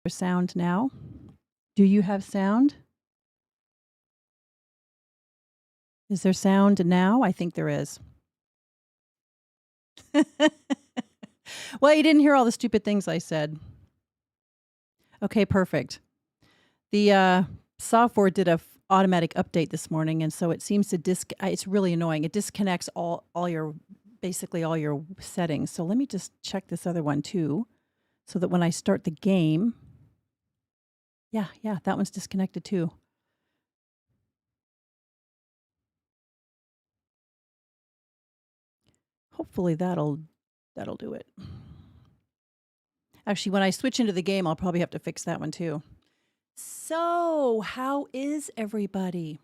Sound now? Do you have sound? Is there sound now? I think there is. Well, you didn't hear all the stupid things I said. Okay, perfect. The software did a automatic update this morning, and so it seems to it's really annoying. It disconnects all your basically all your settings. So let me just check this other one too, so that when I start the game, yeah, that one's disconnected too. Hopefully that'll do it. Actually, when I switch into the game, I'll probably have to fix that one too. So, how is everybody?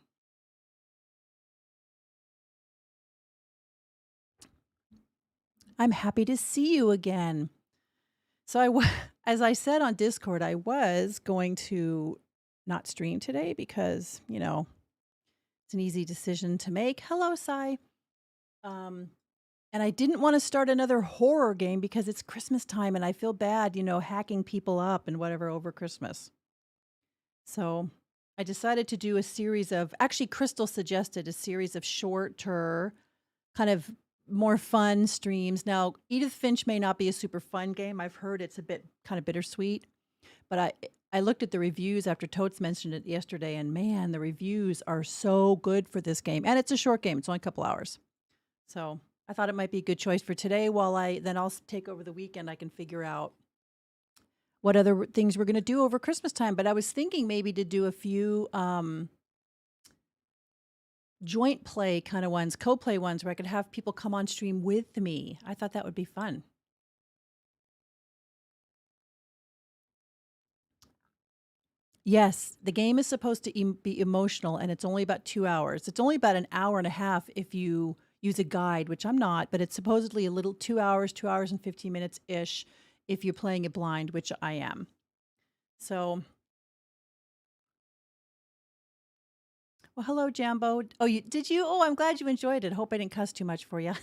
I'm happy to see you again. So as I said on Discord, I was going to not stream today because, it's an easy decision to make. Hello, Sai. Um, and I didn't want to start another horror game because it's Christmas time and I feel bad, hacking people up and whatever over Christmas. So I decided to do a series of, actually, Crystal suggested a series of shorter, kind of more fun streams. Now, Edith Finch may not be a super fun game. I've heard it's a bit kind of bittersweet, but I looked at the reviews after Totes mentioned it yesterday, and man, the reviews are so good for this game. And it's a short game. It's only a couple hours. So I thought it might be a good choice for today while I'll take over the weekend. I can figure out what other things we're going to do over Christmas time. But I was thinking maybe to do a few joint play kind of ones, co-play ones where I could have people come on stream with me. I thought that would be fun. Yes, the game is supposed to be emotional and it's only about 2 hours. It's only about an hour and a half if you use a guide, which I'm not, but it's supposedly a little 2 hours and 15 minutes-ish if you're playing it blind, which I am. So, well, hello, Jambo. Oh, did you? Oh, I'm glad you enjoyed it. Hope I didn't cuss too much for you.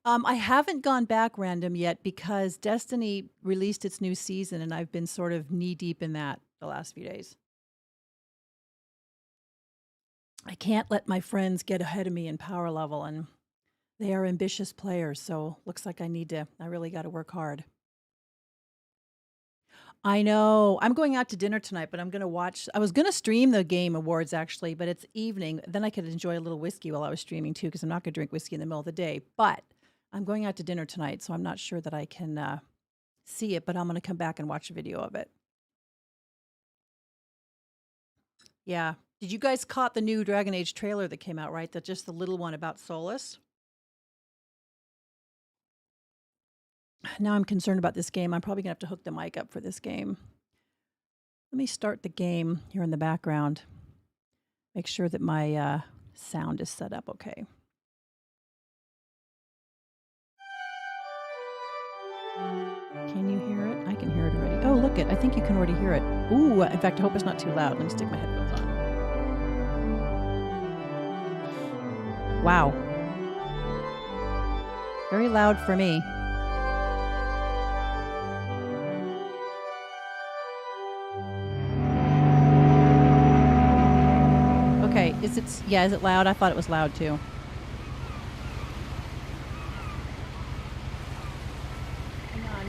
I haven't gone back random yet because Destiny released its new season and I've been sort of knee deep in that the last few days. I can't let my friends get ahead of me in power level, and they are ambitious players, so looks like I really got to work hard. I know. I'm going out to dinner tonight, but I was going to stream the game awards actually, but it's evening. Then I could enjoy a little whiskey while I was streaming too, because I'm not going to drink whiskey in the middle of the day. But I'm going out to dinner tonight, so I'm not sure that I can see it, but I'm going to come back and watch a video of it. Yeah. Did you guys caught the new Dragon Age trailer that came out, right? Just the little one about Solus? Now I'm concerned about this game. I'm probably going to have to hook the mic up for this game. Let me start the game here in the background. Make sure that my sound is set up okay. Can you hear it? I can hear it already. Oh, look it. I think you can already hear it. Ooh, in fact, I hope it's not too loud. Let me stick my headphones on. Wow. Very loud for me. Okay, is it loud? I thought it was loud too. Hang on.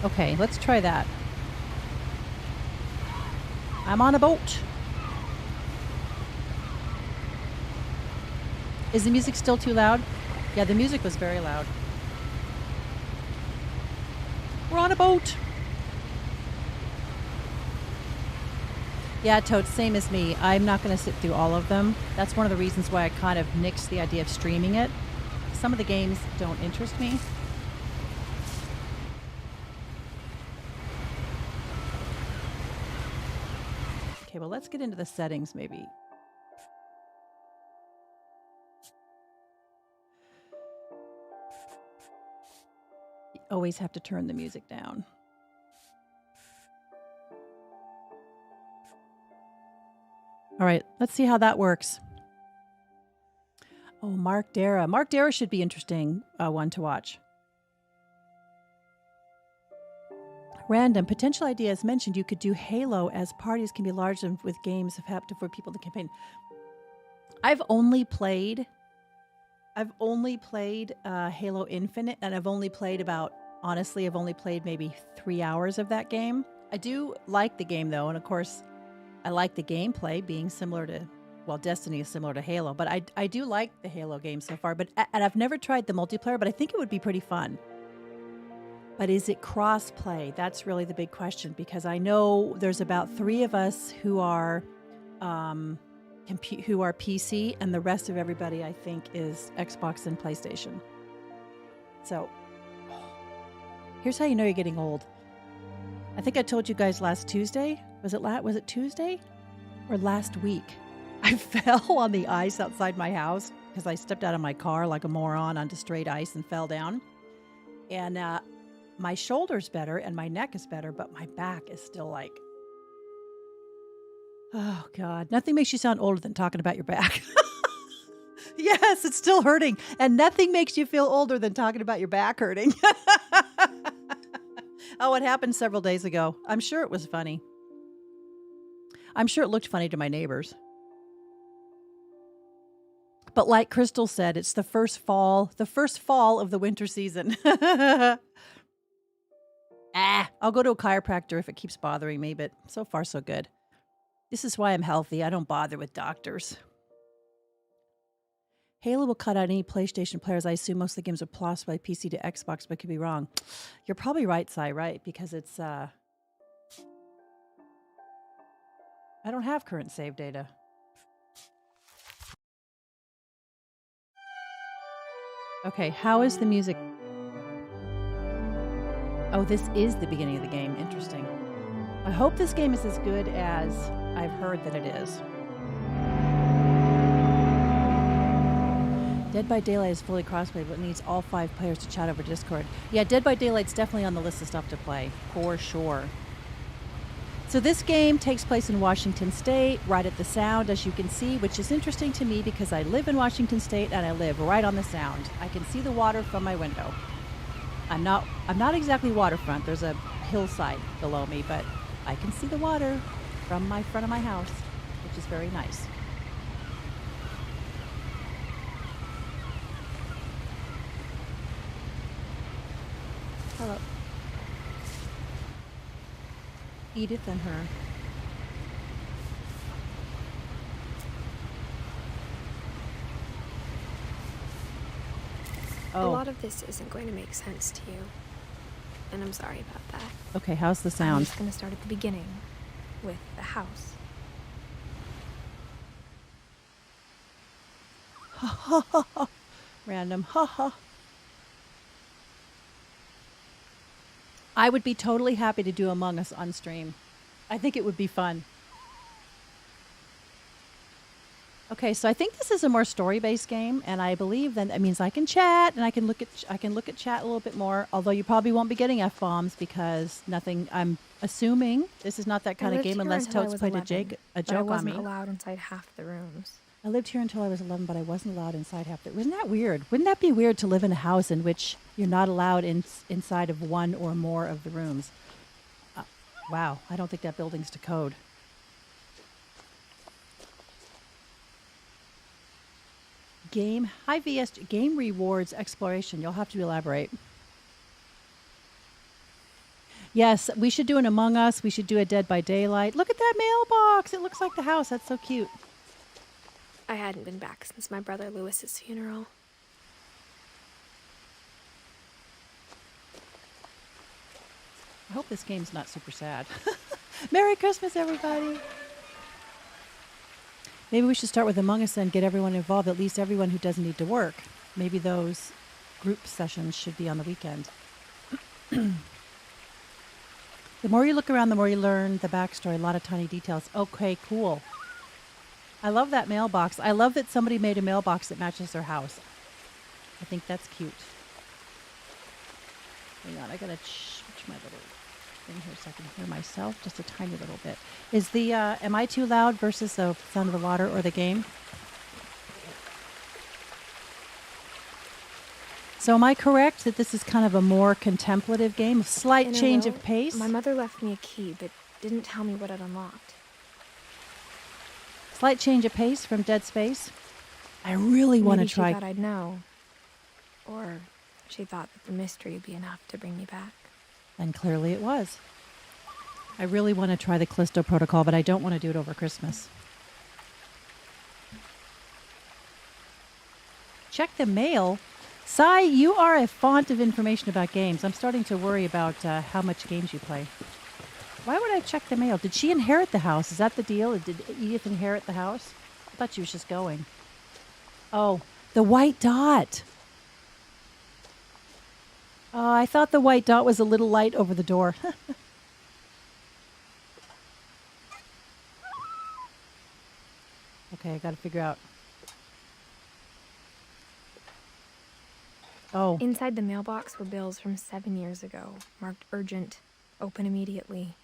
Okay, let's try that. I'm on a boat. Is the music still too loud? Yeah, the music was very loud. We're on a boat. Yeah, Toad, same as me. I'm not going to sit through all of them. That's one of the reasons why I kind of nixed the idea of streaming it. Some of the games don't interest me. Okay, well, let's get into the settings maybe. You always have to turn the music down. All right, let's see how that works. Oh, Mark Dara. Mark Dara should be interesting one to watch. Random potential idea as mentioned. You could do Halo as parties can be large and with games for people to campaign. I've only played Halo Infinite, and I've only played maybe 3 hours of that game. I do like the game though, and of course, I like the gameplay being similar to, well, Destiny is similar to Halo, but I do like the Halo game so far. And I've never tried the multiplayer, but I think it would be pretty fun. But is it cross-play? That's really the big question, because I know there's about 3 of us who are PC, and the rest of everybody, I think, is Xbox and PlayStation. So here's how you know you're getting old. I think I told you guys last Tuesday. Was it Tuesday or last week? I fell on the ice outside my house because I stepped out of my car like a moron onto straight ice and fell down. And my shoulder's better and my neck is better, but my back is still like, oh God, nothing makes you sound older than talking about your back. Yes, it's still hurting. And nothing makes you feel older than talking about your back hurting. Oh, it happened several days ago. I'm sure it was funny. I'm sure it looked funny to my neighbors. But like Crystal said, it's the first fall of the winter season. I'll go to a chiropractor if it keeps bothering me, but so far so good. This is why I'm healthy. I don't bother with doctors. Halo will cut out any PlayStation players. I assume most of the games are plus by PC to Xbox, but could be wrong. You're probably right, Sai, right? Because it's, I don't have current save data. Okay, how is the music? Oh, this is the beginning of the game. Interesting. I hope this game is as good as I've heard that it is. Dead by Daylight is fully crossplay, but needs all 5 players to chat over Discord. Yeah, Dead by Daylight's definitely on the list of stuff to play, for sure. So this game takes place in Washington State, right at the Sound, as you can see, which is interesting to me because I live in Washington State and I live right on the Sound. I can see the water from my window. I'm not exactly waterfront. There's a hillside below me, but I can see the water from my front of my house, which is very nice. Hello. Edith and her. A lot of this isn't going to make sense to you, and I'm sorry about that. Okay, how's the sound? I'm just going to start at the beginning, with the house. Ha ha ha ha. Random. Ha ha. I would be totally happy to do Among Us on stream. I think it would be fun. Okay, so I think this is a more story-based game, and I believe then that means I can chat and I can look at chat a little bit more. Although you probably won't be getting F-bombs because nothing. I'm assuming this is not that kind of game unless Totes played a joke on me. I wasn't allowed inside half the rooms. I lived here until I was 11, but I wasn't allowed inside half the. Wasn't that weird? Wouldn't that be weird to live in a house in which you're not allowed inside of one or more of the rooms? Wow, I don't think that building's to code. Game, high VS, game rewards exploration. You'll have to elaborate. Yes, we should do an Among Us. We should do a Dead by Daylight. Look at that mailbox. It looks like the house. That's so cute. I hadn't been back since my brother Lewis's funeral. I hope this game's not super sad. Merry Christmas, everybody. Maybe we should start with Among Us and get everyone involved, at least everyone who doesn't need to work. Maybe those group sessions should be on the weekend. The more you look around, the more you learn the backstory, a lot of tiny details. Okay, cool. I love that mailbox. I love that somebody made a mailbox that matches their house. I think that's cute. Hang on, I gotta switch my little thing here so I can hear myself just a tiny little bit. Is the, am I too loud versus the sound of the water or the game? So am I correct that this is kind of a more contemplative game, a slight In a change will, of pace? my mother left me a key, but didn't tell me what it unlocked. Slight change of pace from Dead Space. I really want to Maybe she try. thought I'd know. Or she thought that the mystery would be enough to bring me back. And clearly it was. I really want to try the Callisto Protocol, but I don't want to do it over Christmas. Check the mail. Sai, you are a font of information about games. I'm starting to worry about how much games you play. Why would I check the mail? Did she inherit the house? Is that the deal? Did Edith inherit the house? I thought she was just going. Oh, the white dot. Oh, I thought the white dot was a little light over the door. Okay, I got to figure out. Oh. Inside the mailbox were bills from 7 years ago, marked urgent, open immediately.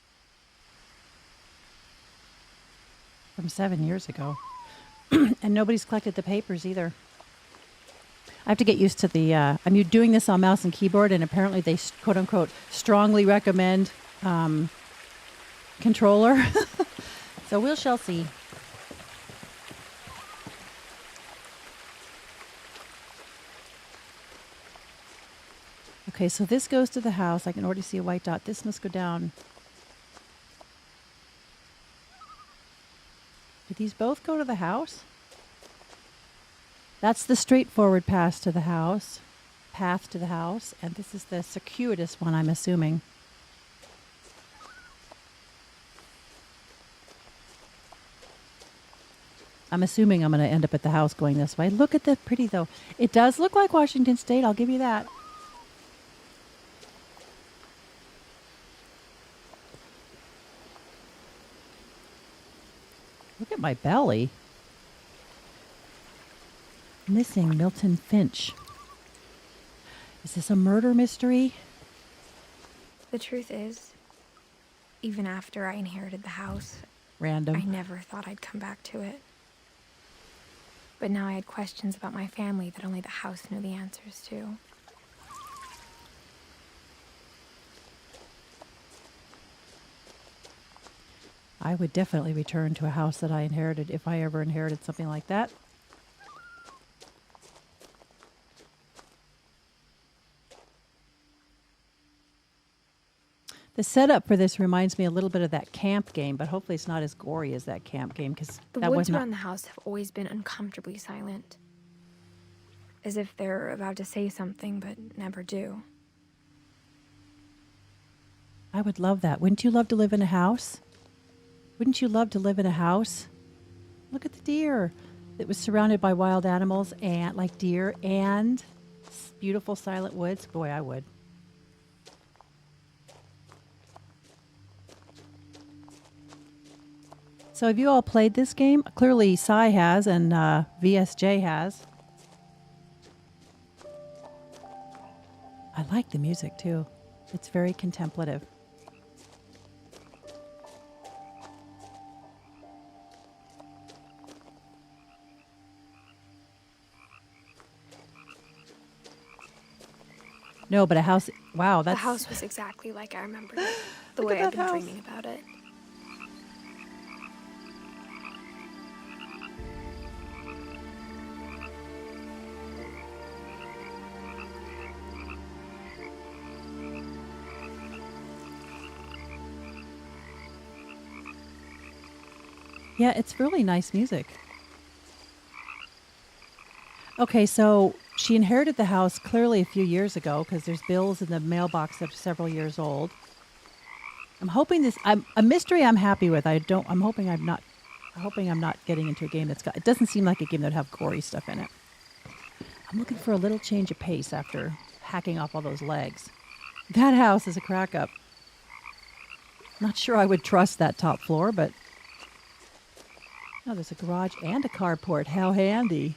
From 7 years ago. And nobody's collected the papers either. I have to get used to the, I'm doing this on mouse and keyboard, and apparently they, quote unquote, strongly recommend controller. So we shall see. Okay, so this goes to the house. I can already see a white dot. This must go down. Do these both go to the house? That's the straightforward path to the house. And this is the circuitous one, I'm assuming. I'm assuming I'm going to end up at the house going this way. Look at the pretty, though. It does look like Washington State. I'll give you that. Look at my belly. Missing Milton Finch. Is this a murder mystery? The truth is, even after I inherited the house, Random. I never thought I'd come back to it. But now I had questions about my family that only the house knew the answers to. I would definitely return to a house that I inherited if I ever inherited something like that. The setup for this reminds me a little bit of that camp game, but hopefully it's not as gory as that camp game, because The that was woods not. around the house have always been uncomfortably silent. As if they're about to say something, but never do. I would love that. Wouldn't you love to live in a house? Wouldn't you love to live in a house? Look at the deer. It was surrounded by wild animals and like deer and beautiful silent woods. Boy, I would. So have you all played this game? Clearly Sai has and VSJ has. I like the music too. It's very contemplative. No, but a house. Wow, that's. The house was exactly like I remembered it. The Look way at I'd that been house. dreaming about it. Yeah, it's really nice music. Okay, so she inherited the house clearly a few years ago because there's bills in the mailbox that are several years old. I'm hoping this. I'm a mystery. I'm happy with. I'm hoping I'm not. I'm hoping I'm not getting into a game that's got. It doesn't seem like a game that'd have gory stuff in it. I'm looking for a little change of pace after hacking off all those legs. That house is a crack up. Not sure I would trust that top floor, but. Oh, there's a garage and a carport. How handy.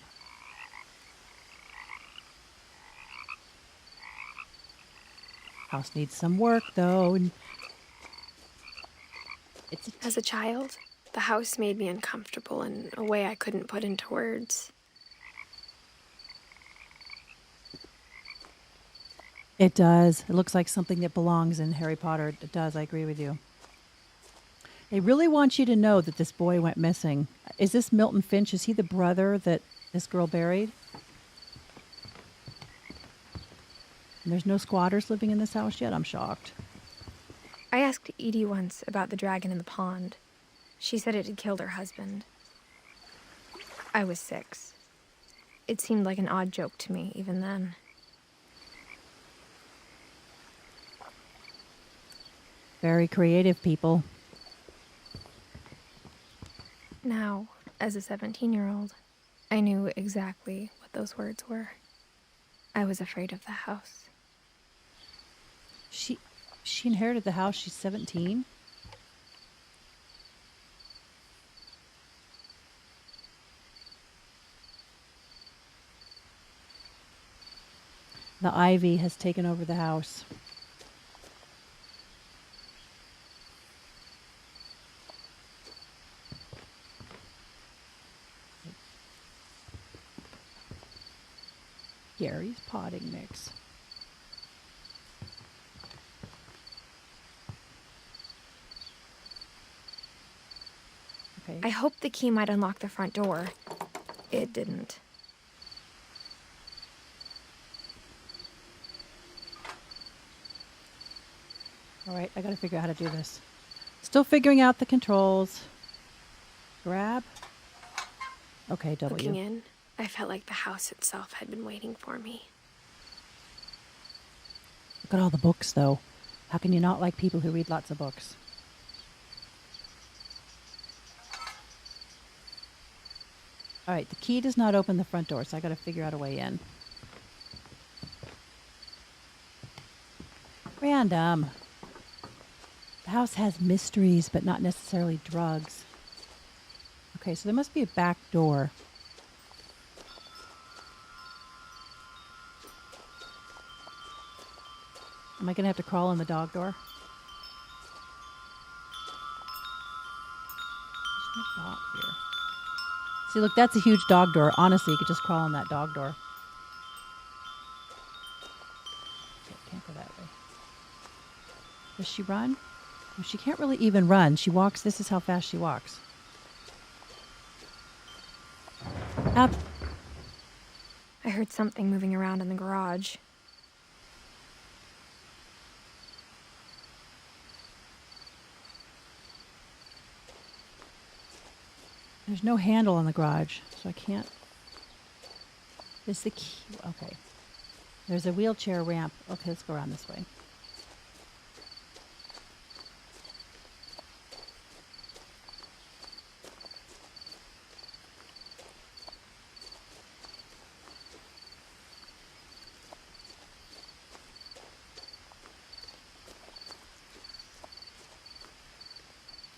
House needs some work, though. And As a child, the house made me uncomfortable in a way I couldn't put into words. It does. It looks like something that belongs in Harry Potter. It does. I agree with you. They really want you to know that this boy went missing. Is this Milton Finch? Is he the brother that this girl buried? And there's no squatters living in this house yet? I'm shocked. I asked Edie once about the dragon in the pond. She said it had killed her husband. I was 6. It seemed like an odd joke to me even then. Very creative people. Now, as a 17-year-old, I knew exactly what those words were. I was afraid of the house. She inherited the house. She's 17. The ivy has taken over the house. Gary's potting mix. Okay. I hoped the key might unlock the front door. It didn't. All right, I got to figure out how to do this. Still figuring out the controls. Grab. Okay, W. Looking in, I felt like the house itself had been waiting for me. Look at all the books, though. How can you not like people who read lots of books? All right, the key does not open the front door, so I got to figure out a way in. Random. The house has mysteries, but not necessarily drugs. Okay, so there must be a back door. Am I going to have to crawl in the dog door? There's no dog here. See, look, that's a huge dog door. Honestly, you could just crawl in that dog door. Okay, can't go that way. Does she run? No, she can't really even run. She walks. This is how fast she walks. Up. I heard something moving around in the garage. There's no handle on the garage, so I can't. Is the key? Okay. There's a wheelchair ramp. Okay, let's go around this way.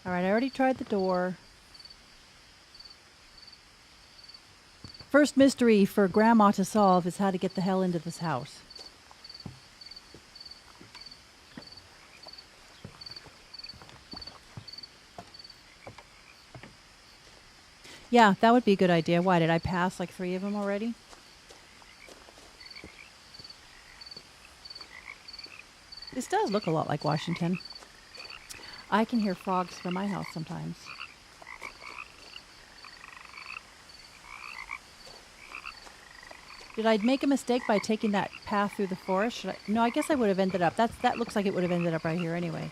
All right, I already tried the door. First mystery for Grandma to solve is how to get the hell into this house. Yeah, that would be a good idea. Why, did I pass like 3 of them already? This does look a lot like Washington. I can hear frogs from my house sometimes. Did I make a mistake by taking that path through the forest? No, I guess I would have ended up. That looks like it would have ended up right here anyway.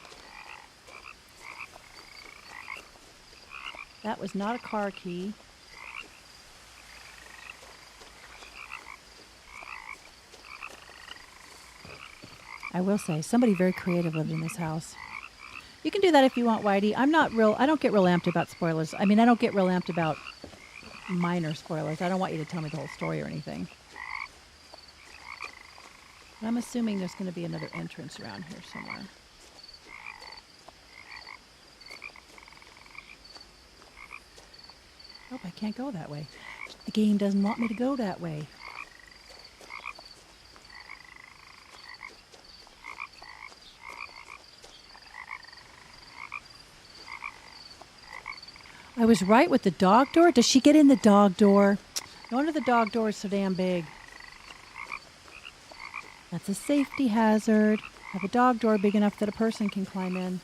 That was not a car key. I will say, somebody very creative lived in this house. You can do that if you want, Whitey. I don't get real amped about spoilers. I mean, I don't get real amped about minor spoilers. I don't want you to tell me the whole story or anything. But I'm assuming there's going to be another entrance around here somewhere. Nope, I can't go that way. The game doesn't want me to go that way. I was right with the dog door. Does she get in the dog door? No wonder the dog door is so damn big. That's a safety hazard. Have a dog door big enough that a person can climb in.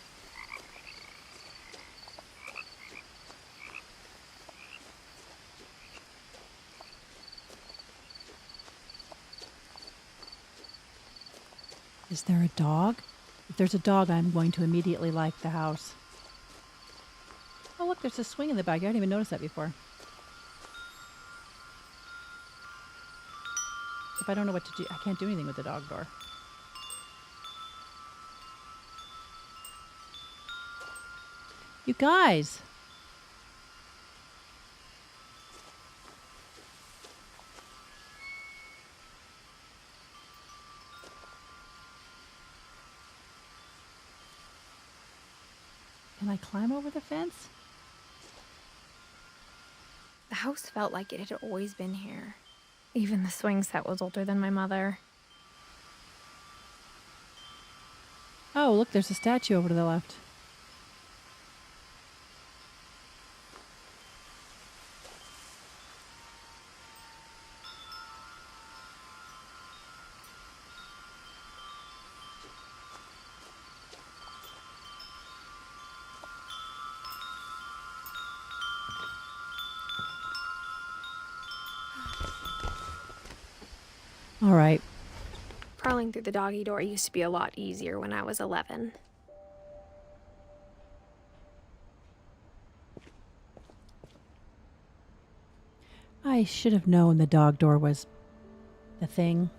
Is there a dog? If there's a dog, I'm going to immediately like the house. Oh, look, there's a swing in the backyard. I didn't even notice that before. If I don't know what to do, I can't do anything with the dog door. You guys. Can I climb over the fence? The house felt like it had always been here. Even the swing set was older than my mother. Oh, look, there's a statue over to the left. All right. Crawling through the doggy door used to be a lot easier when I was 11. I should have known the dog door was the thing.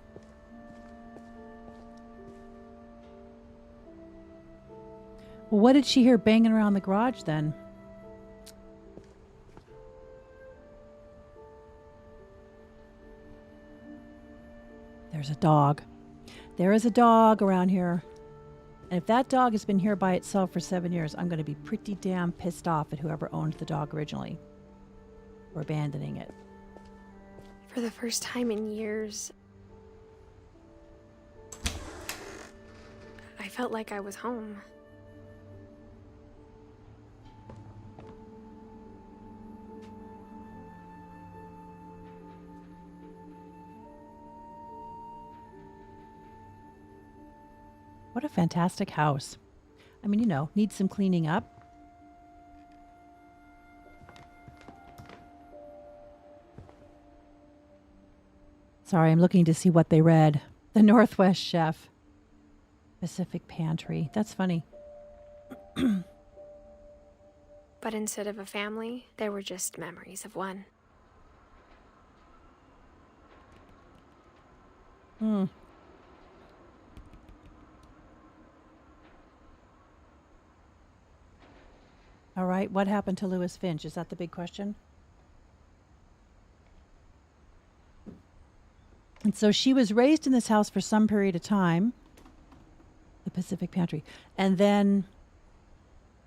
Well, what did she hear banging around the garage then? There's a dog. There is a dog around here. And if that dog has been here by itself for 7 years, I'm going to be pretty damn pissed off at whoever owned the dog originally. Or abandoning it. For the first time in years, I felt like I was home. What a fantastic house. I mean, you know, needs some cleaning up. Sorry, I'm looking to see what they read. The Northwest Chef. Pacific Pantry. That's funny. But instead of a family, there were just memories of one. Hmm. All right, what happened to Lewis Finch? Is that the big question? And so she was raised in this house for some period of time, the Pacific Pantry, and then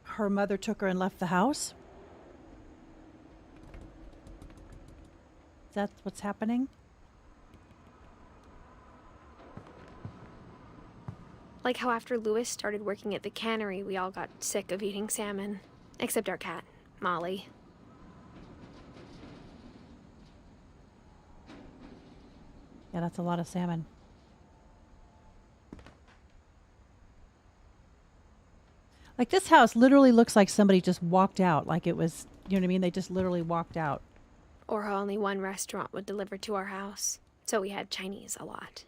her mother took her and left the house? Is that what's happening? Like how after Lewis started working at the cannery, we all got sick of eating salmon. Except our cat, Molly. Yeah, that's a lot of salmon. Like this house literally looks like somebody just walked out. Like it was, you know what I mean? They just literally walked out. Or how only one restaurant would deliver to our house. So we had Chinese a lot.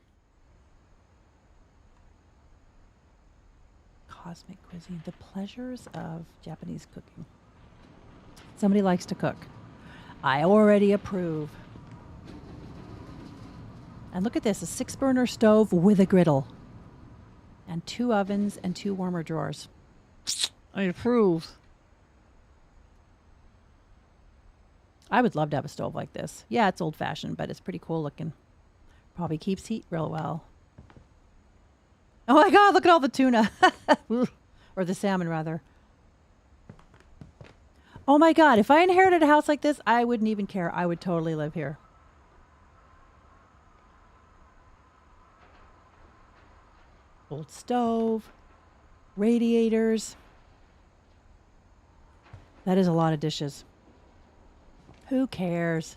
Cosmic cuisine. The pleasures of Japanese cooking. Somebody likes to cook. I already approve. And look at this, a 6-burner stove with a griddle. And 2 ovens and 2 warmer drawers. I approve. I would love to have a stove like this. Yeah, it's old-fashioned, but it's pretty cool looking. Probably keeps heat real well. Oh my God, look at all the tuna. Or the salmon, rather. Oh my God, if I inherited a house like this, I wouldn't even care. I would totally live here. Old stove, radiators. That is a lot of dishes. Who cares?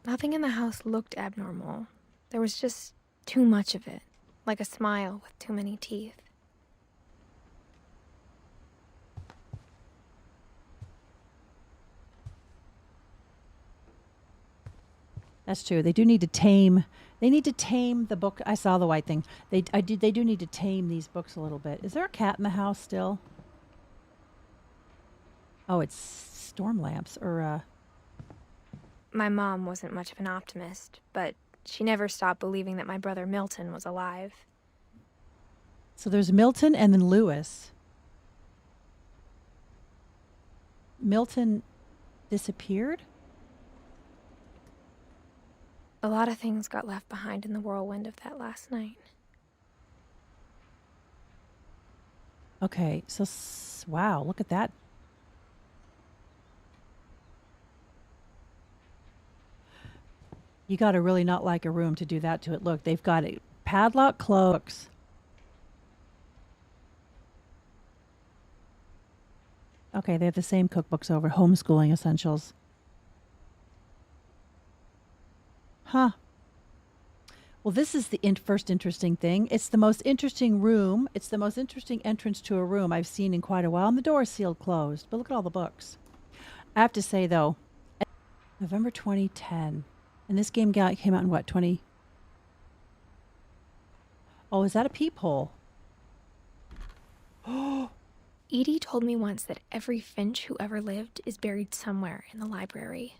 Nothing in the house looked abnormal. There was just Too much of it, like a smile with too many teeth. That's true. They do need to tame. They need to tame the book. I saw the white thing. They do need to tame these books a little bit. Is there a cat in the house still? Oh, it's storm lamps or My mom wasn't much of an optimist, but she never stopped believing that my brother Milton was alive. So there's Milton and then Lewis. Milton disappeared? A lot of things got left behind in the whirlwind of that last night. Okay, so wow, look at that. You got to really not like a room to do that to it. Look, they've got a padlock cloaks. Okay, they have the same cookbooks over homeschooling essentials. Huh. Well, this is the first interesting thing. It's the most interesting room. It's the most interesting entrance to a room I've seen in quite a while. And the door is sealed closed. But look at all the books. I have to say, though, November 2010. And this game came out in what, 20? Oh, is that a peephole? Edie told me once that every Finch who ever lived is buried somewhere in the library.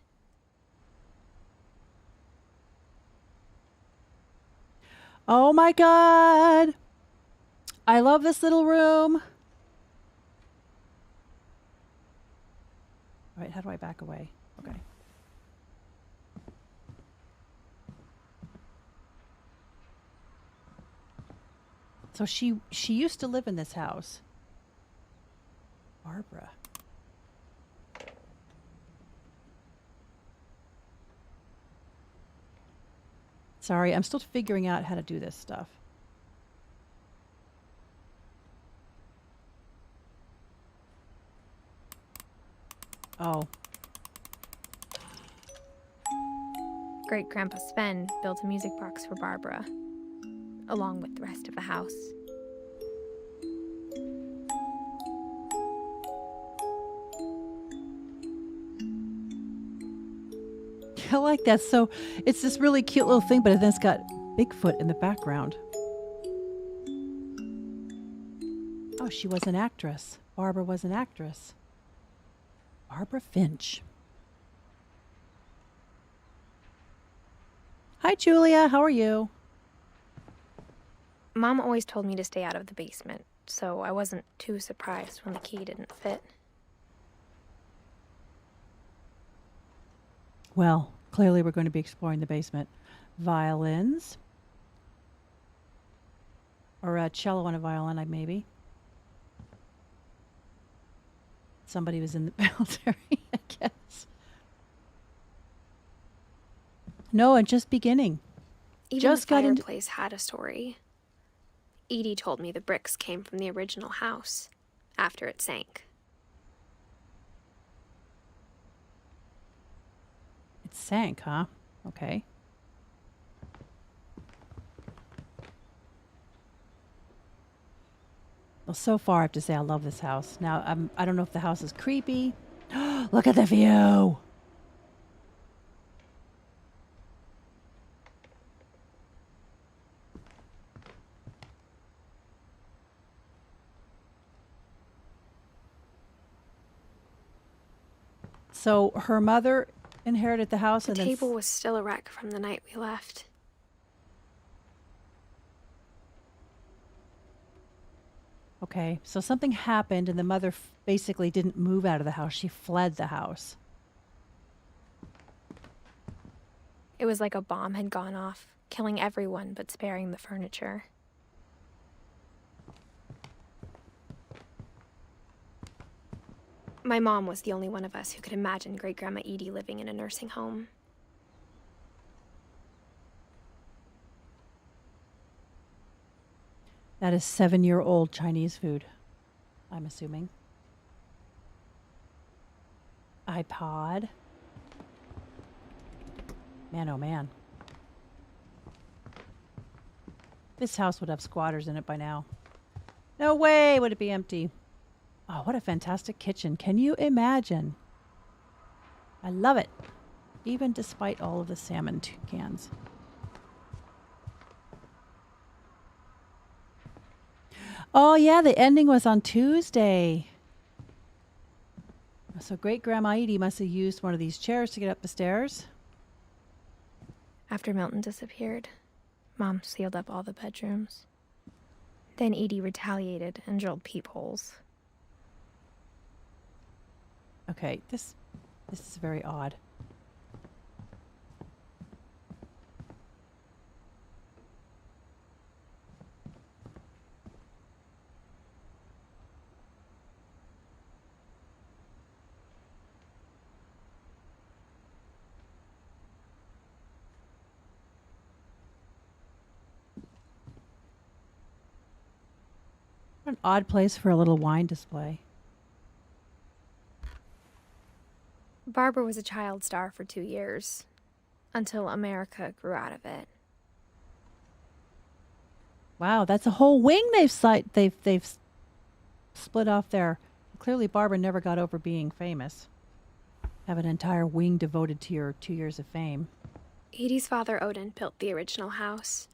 Oh my God. I love this little room. All right, how do I back away? Okay. So she used to live in this house. Barbara. Sorry, I'm still figuring out how to do this stuff. Oh. Great-Grandpa Sven built a music box for Barbara, along with the rest of the house. I like that. So it's this really cute little thing, but then it's got Bigfoot in the background. Oh, she was an actress. Barbara was an actress. Barbara Finch. Hi, Julia. How are you? Mom always told me to stay out of the basement, so I wasn't too surprised when the key didn't fit. Well, clearly we're going to be exploring the basement. Violins. Or a cello and a violin, maybe. Somebody was in the military, I guess. No, and just beginning. Even Just the got into fireplace had a story. Edie told me the bricks came from the original house, after it sank. It sank, huh? Okay. Well, so far I have to say I love this house. Now, I don't know if the house is creepy. Look at the view. So her mother inherited the house The and table was still a wreck from the night we left. Okay, so something happened and the mother basically didn't move out of the house. She fled the house. It was like a bomb had gone off, killing everyone but sparing the furniture. My mom was the only one of us who could imagine Great-Grandma Edie living in a nursing home. That is 7-year-old Chinese food, I'm assuming. iPod. Man, oh man. This house would have squatters in it by now. No way would it be empty. Oh, what a fantastic kitchen. Can you imagine? I love it. Even despite all of the salmon cans. Oh, yeah, the ending was on Tuesday. So great grandma Edie must have used one of these chairs to get up the stairs. After Milton disappeared, Mom sealed up all the bedrooms. Then Edie retaliated and drilled peepholes. Okay, this is very odd. What an odd place for a little wine display. Barbara was a child star for 2 years, until America grew out of it. Wow, that's a whole wing they've split off there. Clearly, Barbara never got over being famous. Have an entire wing devoted to your 2 years of fame. Edie's father, Odin, built the original house.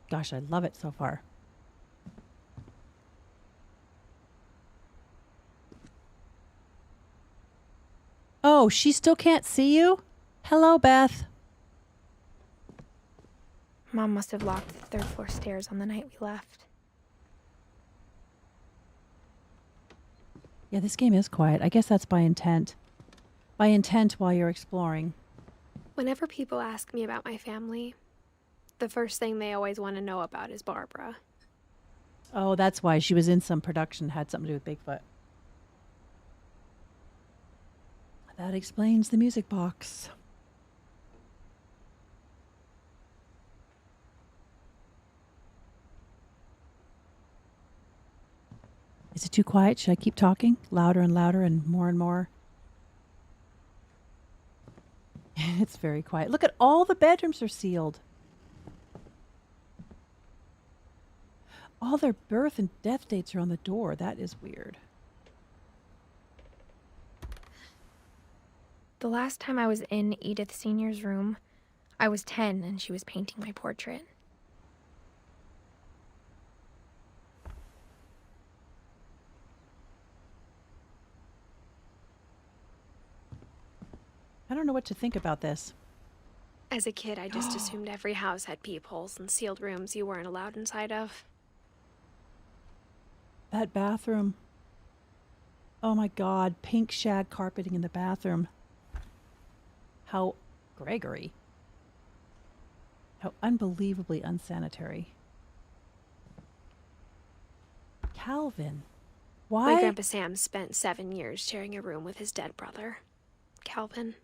Gosh, I love it so far. Oh, she still can't see you? Hello, Beth. Mom must have locked the third floor stairs on the night we left. Yeah, this game is quiet. I guess that's by intent. By intent while you're exploring. Whenever people ask me about my family, the first thing they always want to know about is Barbara. Oh, that's why she was in some production, had something to do with Bigfoot. That explains the music box. Is it too quiet? Should I keep talking? Louder and louder and more? It's very quiet. Look at all the bedrooms are sealed. All their birth and death dates are on the door. That is weird. The last time I was in Edith Sr.'s room, I was 10 and she was painting my portrait. I don't know what to think about this. As a kid, I just assumed every house had peepholes and sealed rooms you weren't allowed inside of. That bathroom. Oh my God, pink shag carpeting in the bathroom. How Gregory. How unbelievably unsanitary. Calvin. Why? My Grandpa Sam spent 7 years sharing a room with his dead brother, Calvin.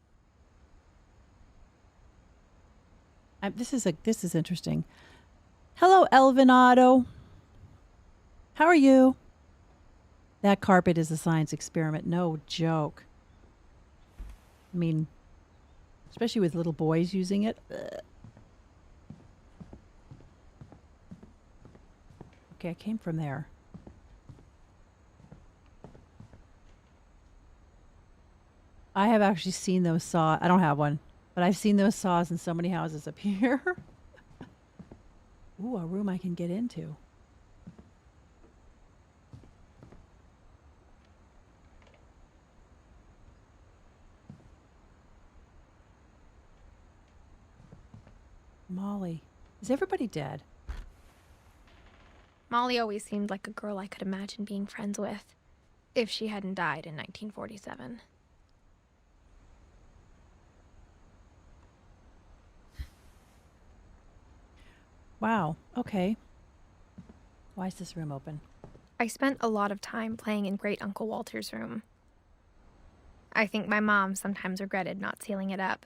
This is interesting. Hello, Elvinado. How are you? That carpet is a science experiment. No joke. I mean, especially with little boys using it. Ugh. Okay, I came from there. I have actually seen those saws. I don't have one, but I've seen those saws in so many houses up here. Ooh, a room I can get into. Molly. Is everybody dead? Molly always seemed like a girl I could imagine being friends with, if she hadn't died in 1947. Wow. Okay. Why is this room open? I spent a lot of time playing in Great Uncle Walter's room. I think my mom sometimes regretted not sealing it up.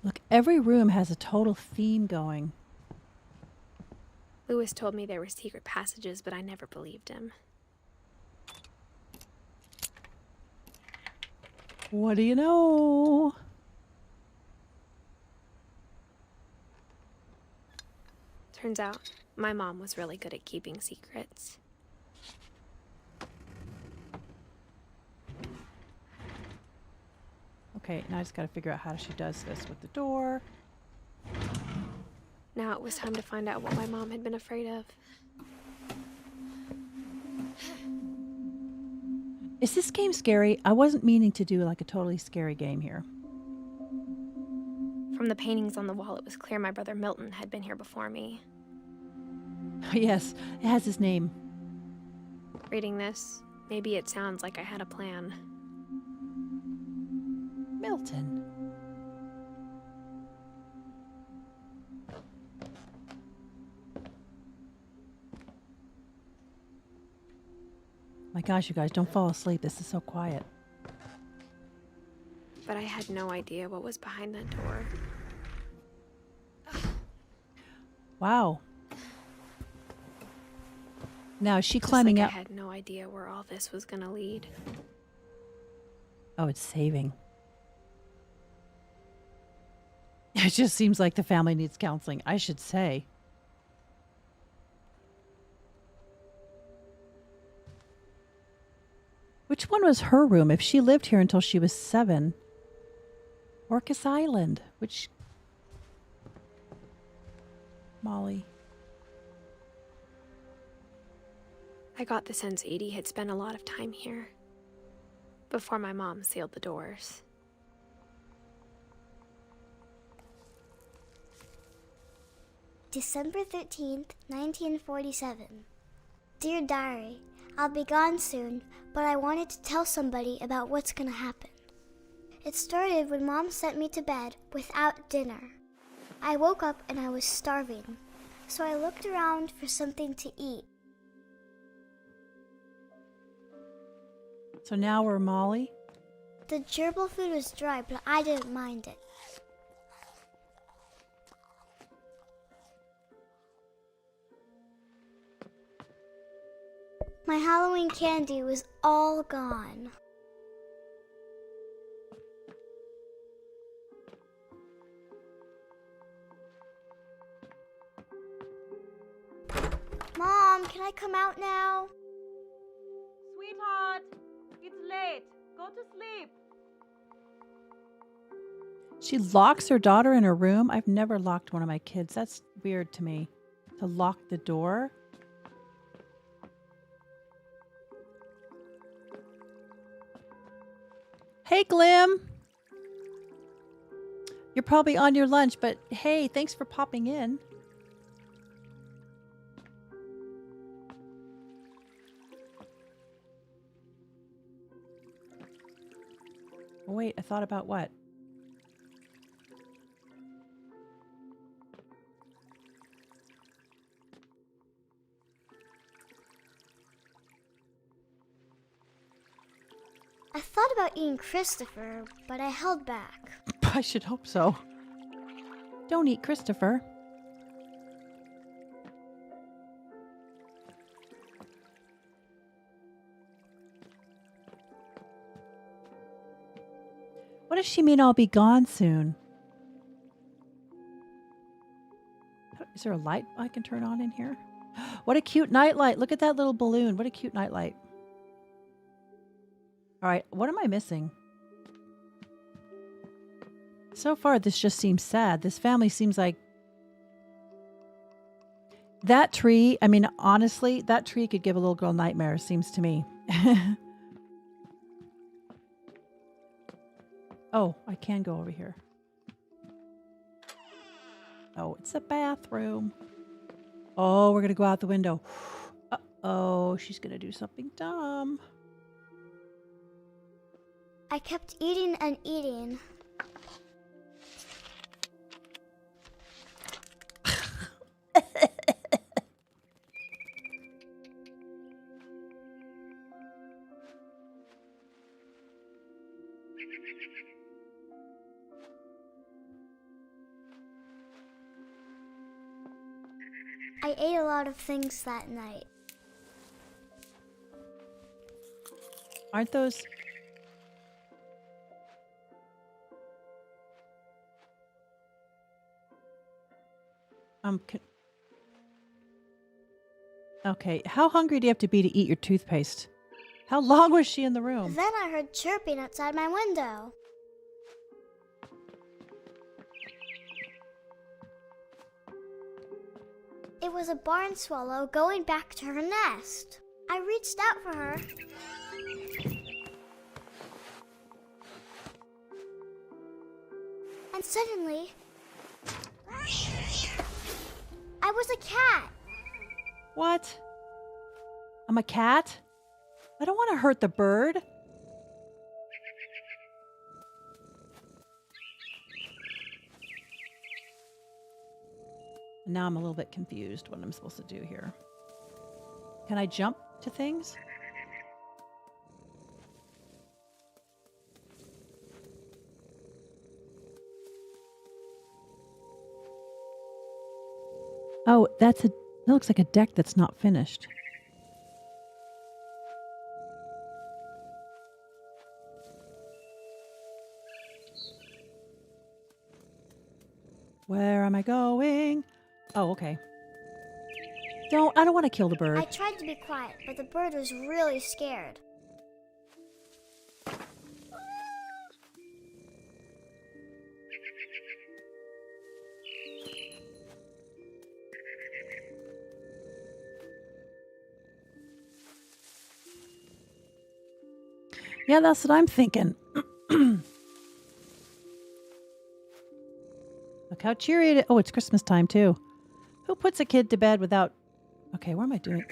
Look, every room has a total theme going. Lewis told me there were secret passages, but I never believed him. What do you know? Turns out, my mom was really good at keeping secrets. Okay, now I just got to figure out how she does this with the door. Now it was time to find out what my mom had been afraid of. Is this game scary? I wasn't meaning to do like a totally scary game here. From the paintings on the wall, it was clear my brother Milton had been here before me. Yes, it has his name. Reading this, maybe it sounds like I had a plan. Milton. My gosh, you guys, don't fall asleep. This is so quiet. But I had no idea what was behind that door. Wow. Now, is she Just climbing like out? I had no idea where all this was gonna lead. Oh, it's saving. It just seems like the family needs counseling, I should say. Which one was her room if she lived here until she was 7? Orcas Island. Which... Molly. I got the sense Edie had spent a lot of time here. Before my mom sealed the doors. December 13th, 1947. Dear Diary, I'll be gone soon, but I wanted to tell somebody about what's gonna happen. It started when Mom sent me to bed without dinner. I woke up and I was starving, so I looked around for something to eat. So now we're Molly. The gerbil food was dry, but I didn't mind it. My Halloween candy was all gone. Mom, can I come out now? Sweetheart, it's late. Go to sleep. She locks her daughter in her room. I've never locked one of my kids. That's weird to me. To lock the door. Hey, Glim. You're probably on your lunch, but hey, thanks for popping in. Oh, wait, I thought about what? I thought about eating Christopher, but I held back. I should hope so. Don't eat Christopher. What does she mean I'll be gone soon? Is there a light I can turn on in here? What a cute nightlight. Look at that little balloon. What a cute nightlight. All right, what am I missing? So far, this just seems sad. This family seems like... That tree, I mean, honestly, that tree could give a little girl nightmares, seems to me. Oh, I can go over here. Oh, it's a bathroom. Oh, we're going to go out the window. Uh-oh, she's going to do something dumb. I kept eating and eating. I ate a lot of things that night. Aren't those... Okay, how hungry do you have to be to eat your toothpaste? How long was she in the room? Then I heard chirping outside my window. It was a barn swallow going back to her nest. I reached out for her. And suddenly, I was a cat. What? I'm a cat? I don't want to hurt the bird. Now I'm a little bit confused what I'm supposed to do here. Can I jump to things? Oh, that looks like a deck that's not finished. Where am I going? Oh, okay. I don't want to kill the bird. I tried to be quiet, but the bird was really scared. Yeah, that's what I'm thinking. Look how cheery it is. Oh, it's Christmas time too. Who puts a kid to bed without... Okay, what am I doing?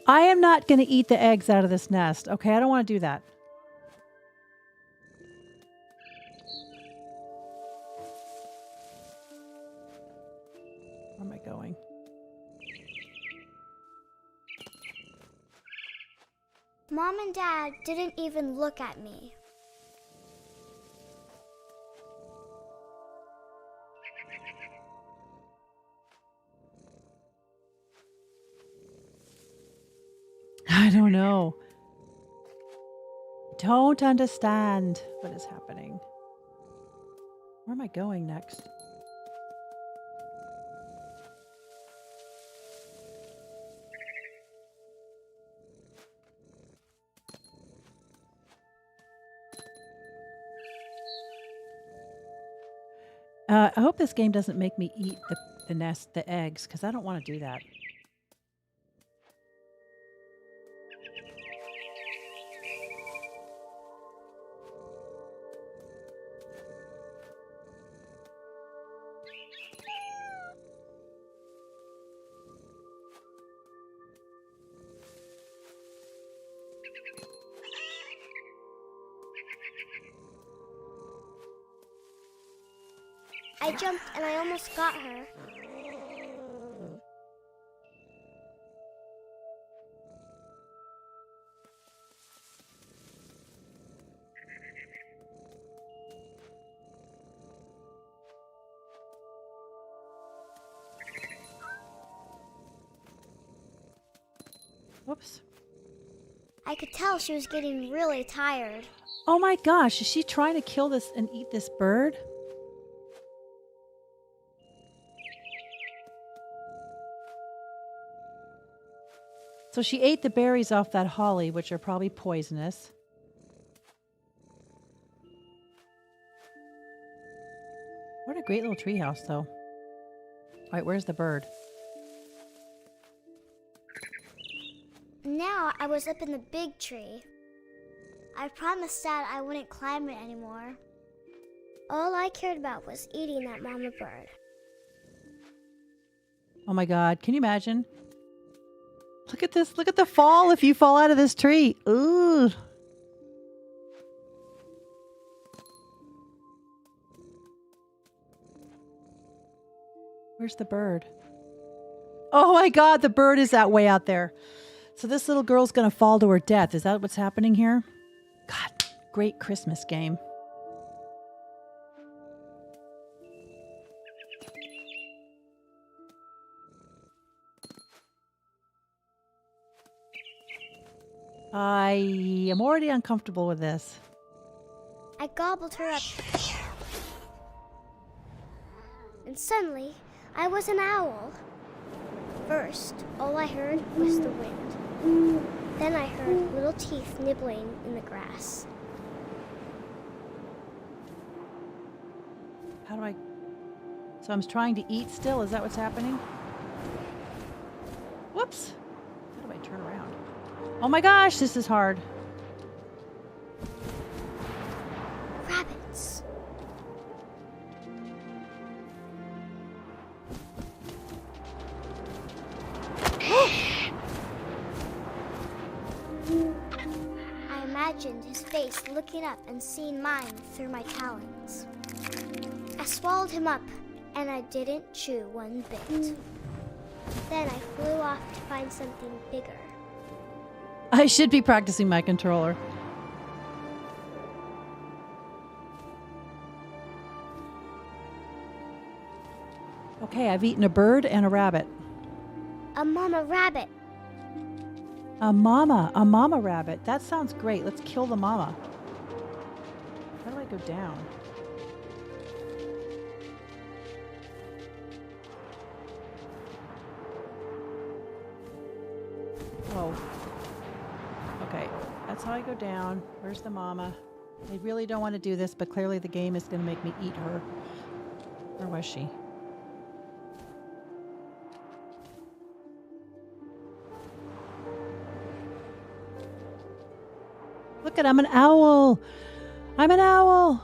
I am not going to eat the eggs out of this nest. Okay, I don't want to do that. Where am I going? Mom and Dad didn't even look at me. I don't know. Don't understand what is happening. Where am I going next? I hope this game doesn't make me eat the eggs, because I don't want to do that. I jumped and I almost got her. Whoops. I could tell she was getting really tired. Oh my gosh, is she trying to kill this and eat this bird? So she ate the berries off that holly, which are probably poisonous. What a great little treehouse, though. All right, where's the bird? Now I was up in the big tree. I promised Dad I wouldn't climb it anymore. All I cared about was eating that mama bird. Oh my God, can you imagine? Look at this. Look at the fall if you fall out of this tree. Ooh. Where's the bird? Oh my God, the bird is that way out there. So this little girl's going to fall to her death. Is that what's happening here? God, great Christmas game. I am already uncomfortable with this. I gobbled her up. And suddenly, I was an owl. First, all I heard was the wind. Then I heard little teeth nibbling in the grass. How do I... So I'm trying to eat still? Is that what's happening? Whoops. How do I turn around? Oh my gosh, this is hard. Rabbits. I imagined his face looking up and seeing mine through my talons. I swallowed him up, and I didn't chew one bit. Then I flew off to find something bigger. I should be practicing my controller. Okay, I've eaten a bird and a rabbit. A mama rabbit. A mama rabbit. That sounds great. Let's kill the mama. How do I go down? Oh. Okay, that's how I go down. Where's the mama? I really don't want to do this, but clearly the game is going to make me eat her. Where was she? Look at, I'm an owl. I'm an owl.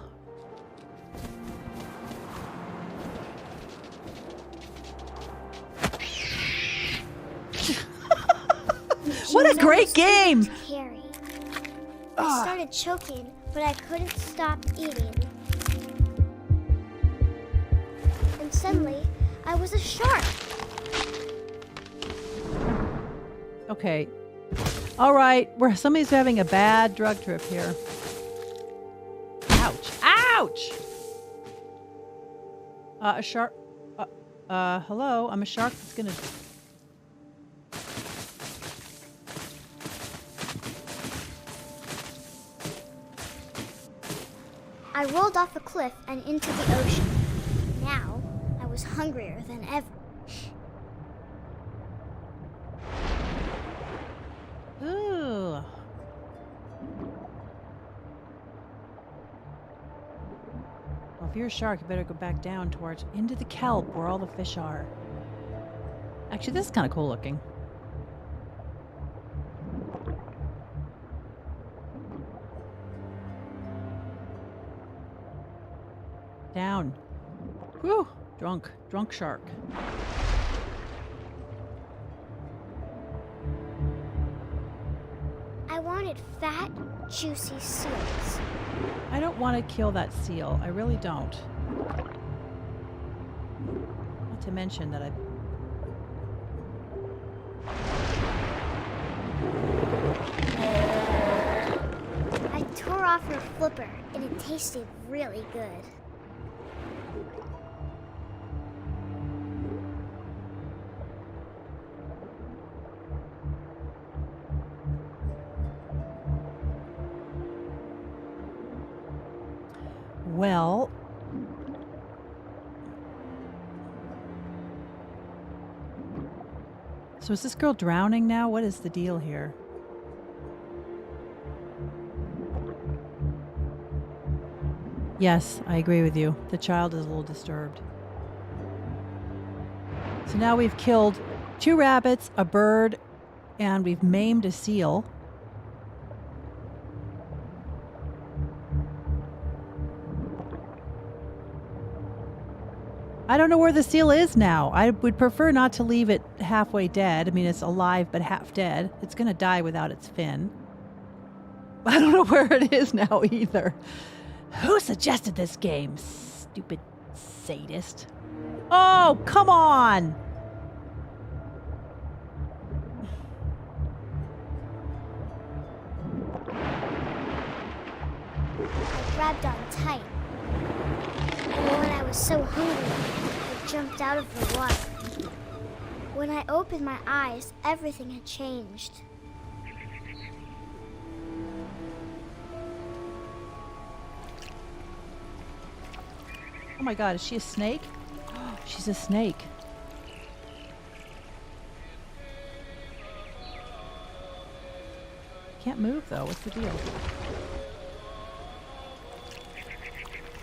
What a great game. Carry. I started choking, but I couldn't stop eating. And suddenly, I was a shark. Okay. All right. Somebody's having a bad drug trip here. Ouch. Ouch! A shark. Hello. I'm a shark that's gonna... I rolled off a cliff and into the ocean. Now, I was hungrier than ever. Ooh. Well, if you're a shark, you better go back down towards into the kelp where all the fish are. Actually, this is kind of cool looking. Down. Whew. Drunk shark. I wanted fat, juicy seals. I don't want to kill that seal. I really don't. Not to mention that I tore off her flipper, and it tasted really good. Well, so is this girl drowning now? What is the deal here? Yes, I agree with you. The child is a little disturbed. So now we've killed 2 rabbits, a bird, and we've maimed a seal. I don't know where the seal is now. I would prefer not to leave it halfway dead. I mean, it's alive but half dead. It's going to die without its fin. I don't know where it is now either. Who suggested this game? Stupid sadist. Oh, come on! I grabbed on tight. And when I was so hungry, I jumped out of the water. When I opened my eyes, everything had changed. my God, is she a snake? She's a snake. Can't move though. What's the deal?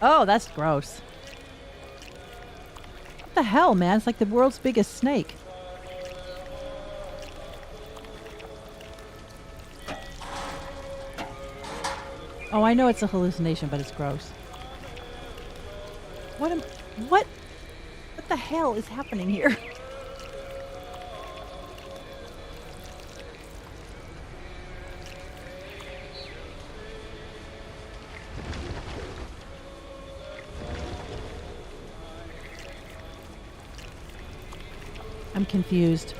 Oh, that's gross. What the hell, man? It's like the world's biggest snake. Oh, I know it's a hallucination, but it's gross. What the hell is happening here? I'm confused.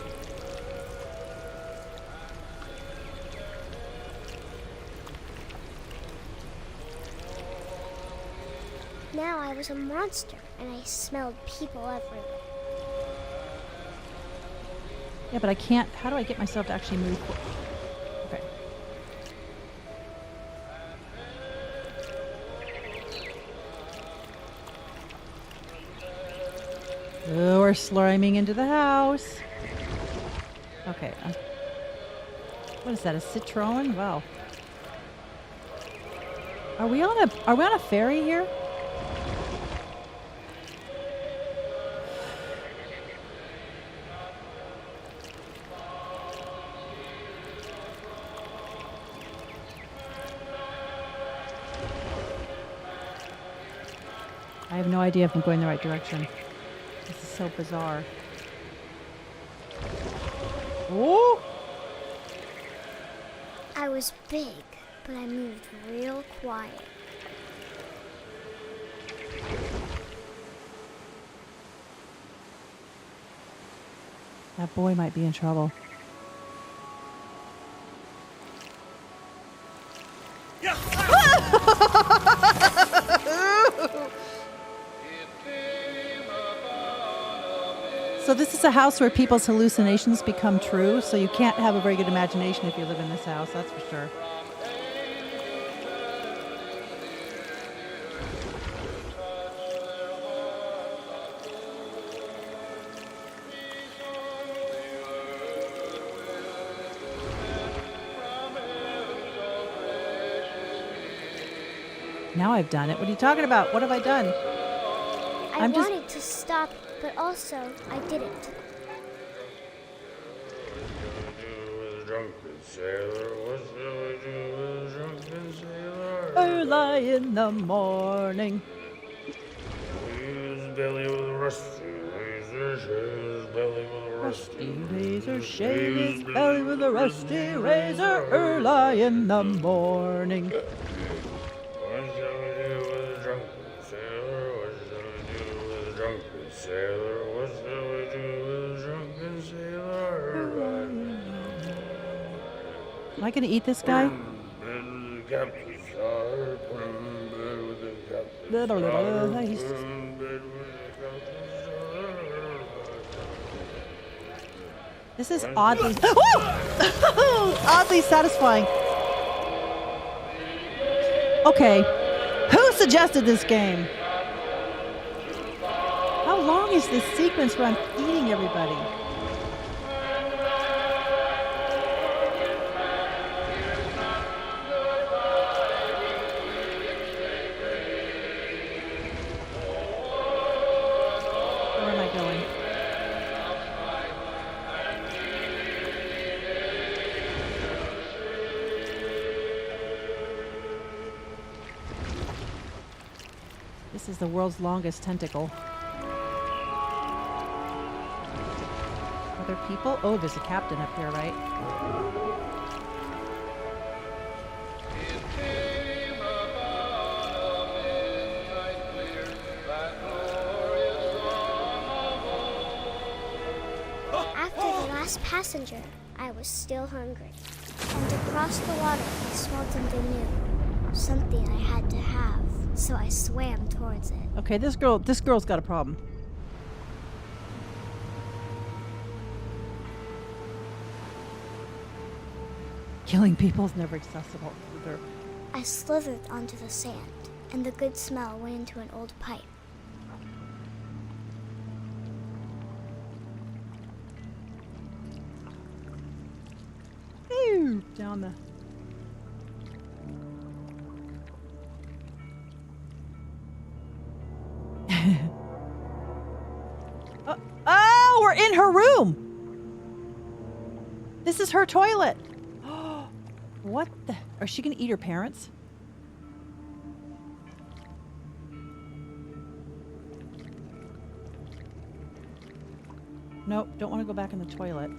Now I was a monster, and I smelled people everywhere. Yeah, but I can't. How do I get myself to actually move? Okay. Oh, we're slamming into the house. Okay. What is that? A Citroen? Wow. Are we on a ferry here? I have no idea if I'm going the right direction. This is so bizarre. Oh! I was big, but I moved real quiet. That boy might be in trouble. So this is a house where people's hallucinations become true, so you can't have a very good imagination if you live in this house, that's for sure. Now I've done it. What are you talking about? What have I done? I wanted to stop, but also I didn't. Early in the morning. Rusty razor, shave his belly with a rusty razor early in the morning. Am I gonna eat this guy? This is oddly oddly satisfying. Okay, who suggested this game? How long is this sequence where I'm eating everybody? Where am I going? This is the world's longest tentacle. Other people? Oh, there's a captain up here, right? After the last passenger, I was still hungry. And across the water, I smelled something new. Something I had to have, so I swam towards it. Okay, this girl's got a problem. Killing people is never accessible. I slithered onto the sand, and the good smell went into an old pipe. down the... Oh, we're in her room. This is her toilet. What the... Is she going to eat her parents? Nope, don't want to go back in the toilet.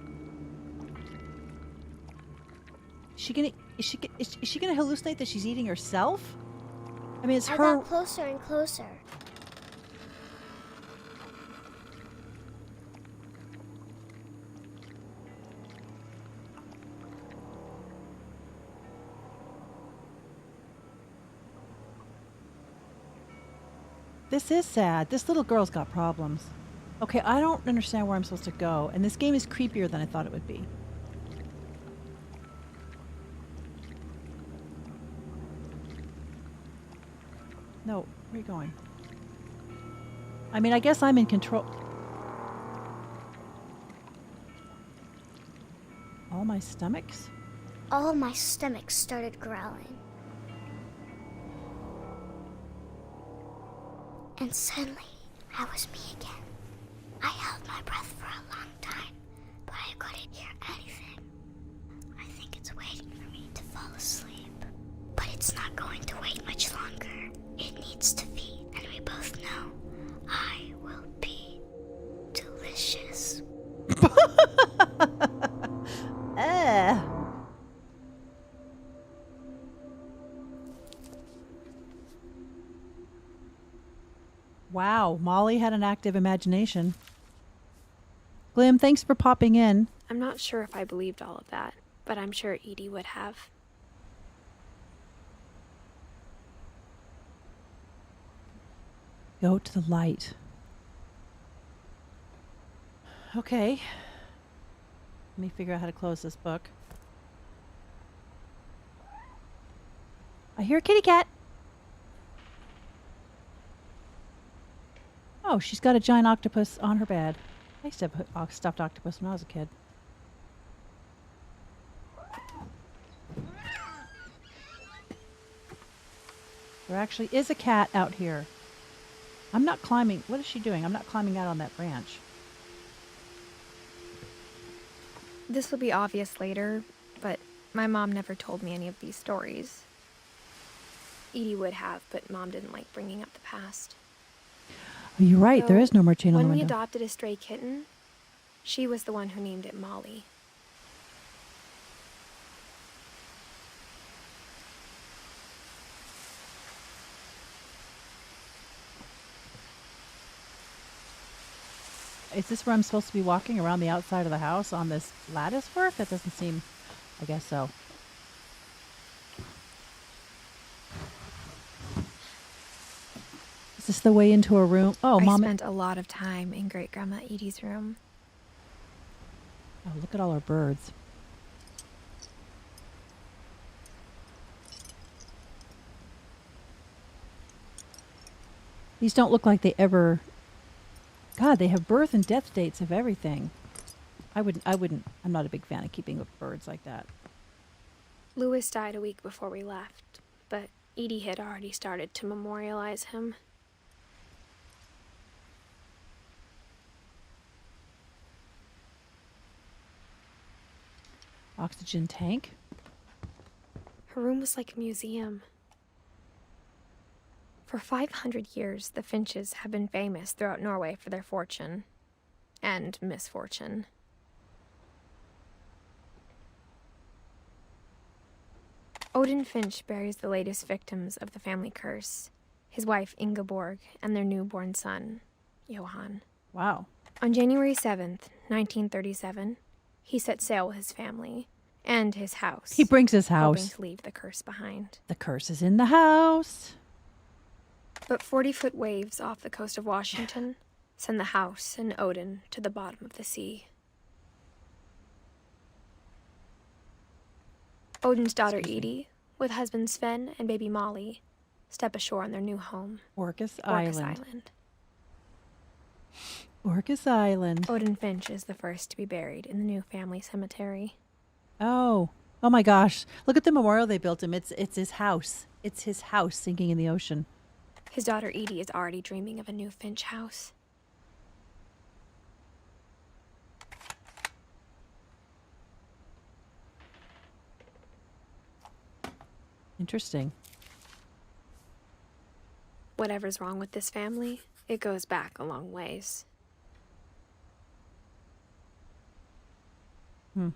Is she gonna hallucinate that she's eating herself? I mean, it's I her. got closer and closer. This is sad. This little girl's got problems. Okay, I don't understand where I'm supposed to go, and this game is creepier than I thought it would be. No, where are you going? I mean, I guess I'm in control. All my stomachs? All my stomach started growling. And suddenly, I was me again. I held my breath for a long time, but I couldn't hear anything. I think it's waiting for me to fall asleep. But it's not going to wait much longer. It needs to feed, and we both know I will be delicious. Wow, Molly had an active imagination. Glim, thanks for popping in. I'm not sure if I believed all of that, but I'm sure Edie would have. Go to the light. Okay. Let me figure out how to close this book. I hear a kitty cat. Oh, she's got a giant octopus on her bed. I used to have a stuffed octopus when I was a kid. There actually is a cat out here. I'm not climbing. What is she doing? I'm not climbing out on that branch. This will be obvious later, but my mom never told me any of these stories. Edie would have, but Mom didn't like bringing up the past. Oh, you're right. So there is no more chain on the when we window. adopted a stray kitten, she was the one who named it Molly. Is this where I'm supposed to be walking around the outside of the house on this lattice work? That doesn't seem... I guess so. Is this the way into a room? Oh, I Mom... spent a lot of time in Great-Grandma Edie's room. Oh, look at all our birds. These don't look like they ever... God, they have birth and death dates of everything. I'm not a big fan of keeping with birds like that. Louis died a week before we left, but Edie had already started to memorialize him. Oxygen tank. Her room was like a museum. For 500 years, the Finches have been famous throughout Norway for their fortune and misfortune. Odin Finch buries the latest victims of the family curse, his wife Ingeborg and their newborn son, Johan. Wow. On January 7th, 1937, he set sail with his family and his house. He brings his hoping house. to leave the curse behind. The curse is in the house. But 40-foot waves off the coast of Washington send the house and Odin to the bottom of the sea. Odin's daughter Edie, with husband Sven and baby Molly, step ashore on their new home, Orcas Orcas Island. Island. Orcas Island. Odin Finch is the first to be buried in the new family cemetery. Oh, Oh my gosh. Look at the memorial they built him. It's his house. It's his house sinking in the ocean. His daughter Edie is already dreaming of a new Finch house. Interesting. Whatever's wrong with this family, it goes back a long ways. Hmm.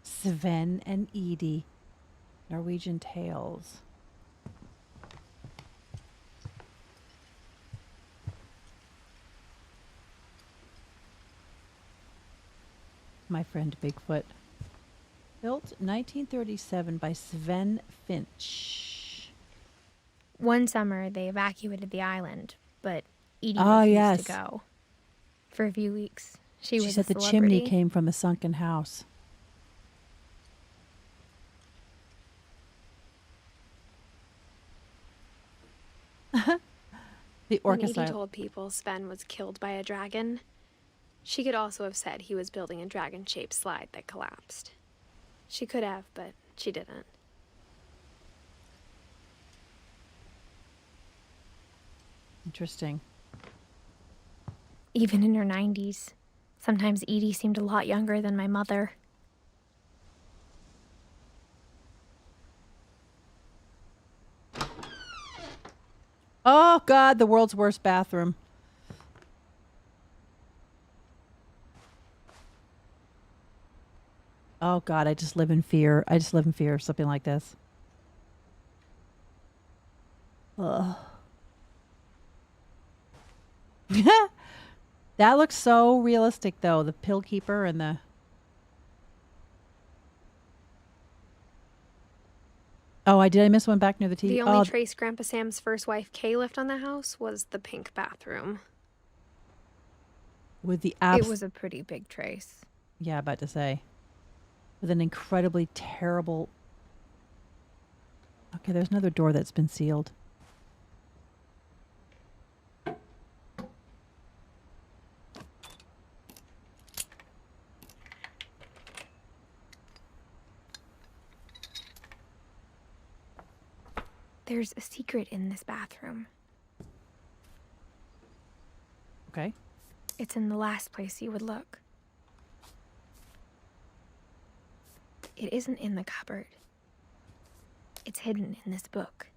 Sven and Edie. Norwegian Tales. My friend Bigfoot. Built 1937 by Sven Finch. One summer, they evacuated the island, but Edie Ah, refused yes. to go. For a few weeks, she was said a the chimney celebrity. came from a sunken house. The When orca Edie style. told people Sven was killed by a dragon, she could also have said he was building a dragon-shaped slide that collapsed. She could have, but she didn't. Interesting. Even in her 90s, sometimes Edie seemed a lot younger than my mother. Oh God, the world's worst bathroom. Oh God, I just live in fear. I just live in fear of something like this. Ugh. That looks so realistic, though. The pill keeper and the. Oh, I miss one back near the TV. The only trace Grandpa Sam's first wife, Kay, left on the house was the pink bathroom. With the It was a pretty big trace. Yeah, about to say. With an incredibly terrible. Okay, there's another door that's been sealed. There's a secret in this bathroom. Okay. It's in the last place you would look. It isn't in the cupboard. It's hidden in this book.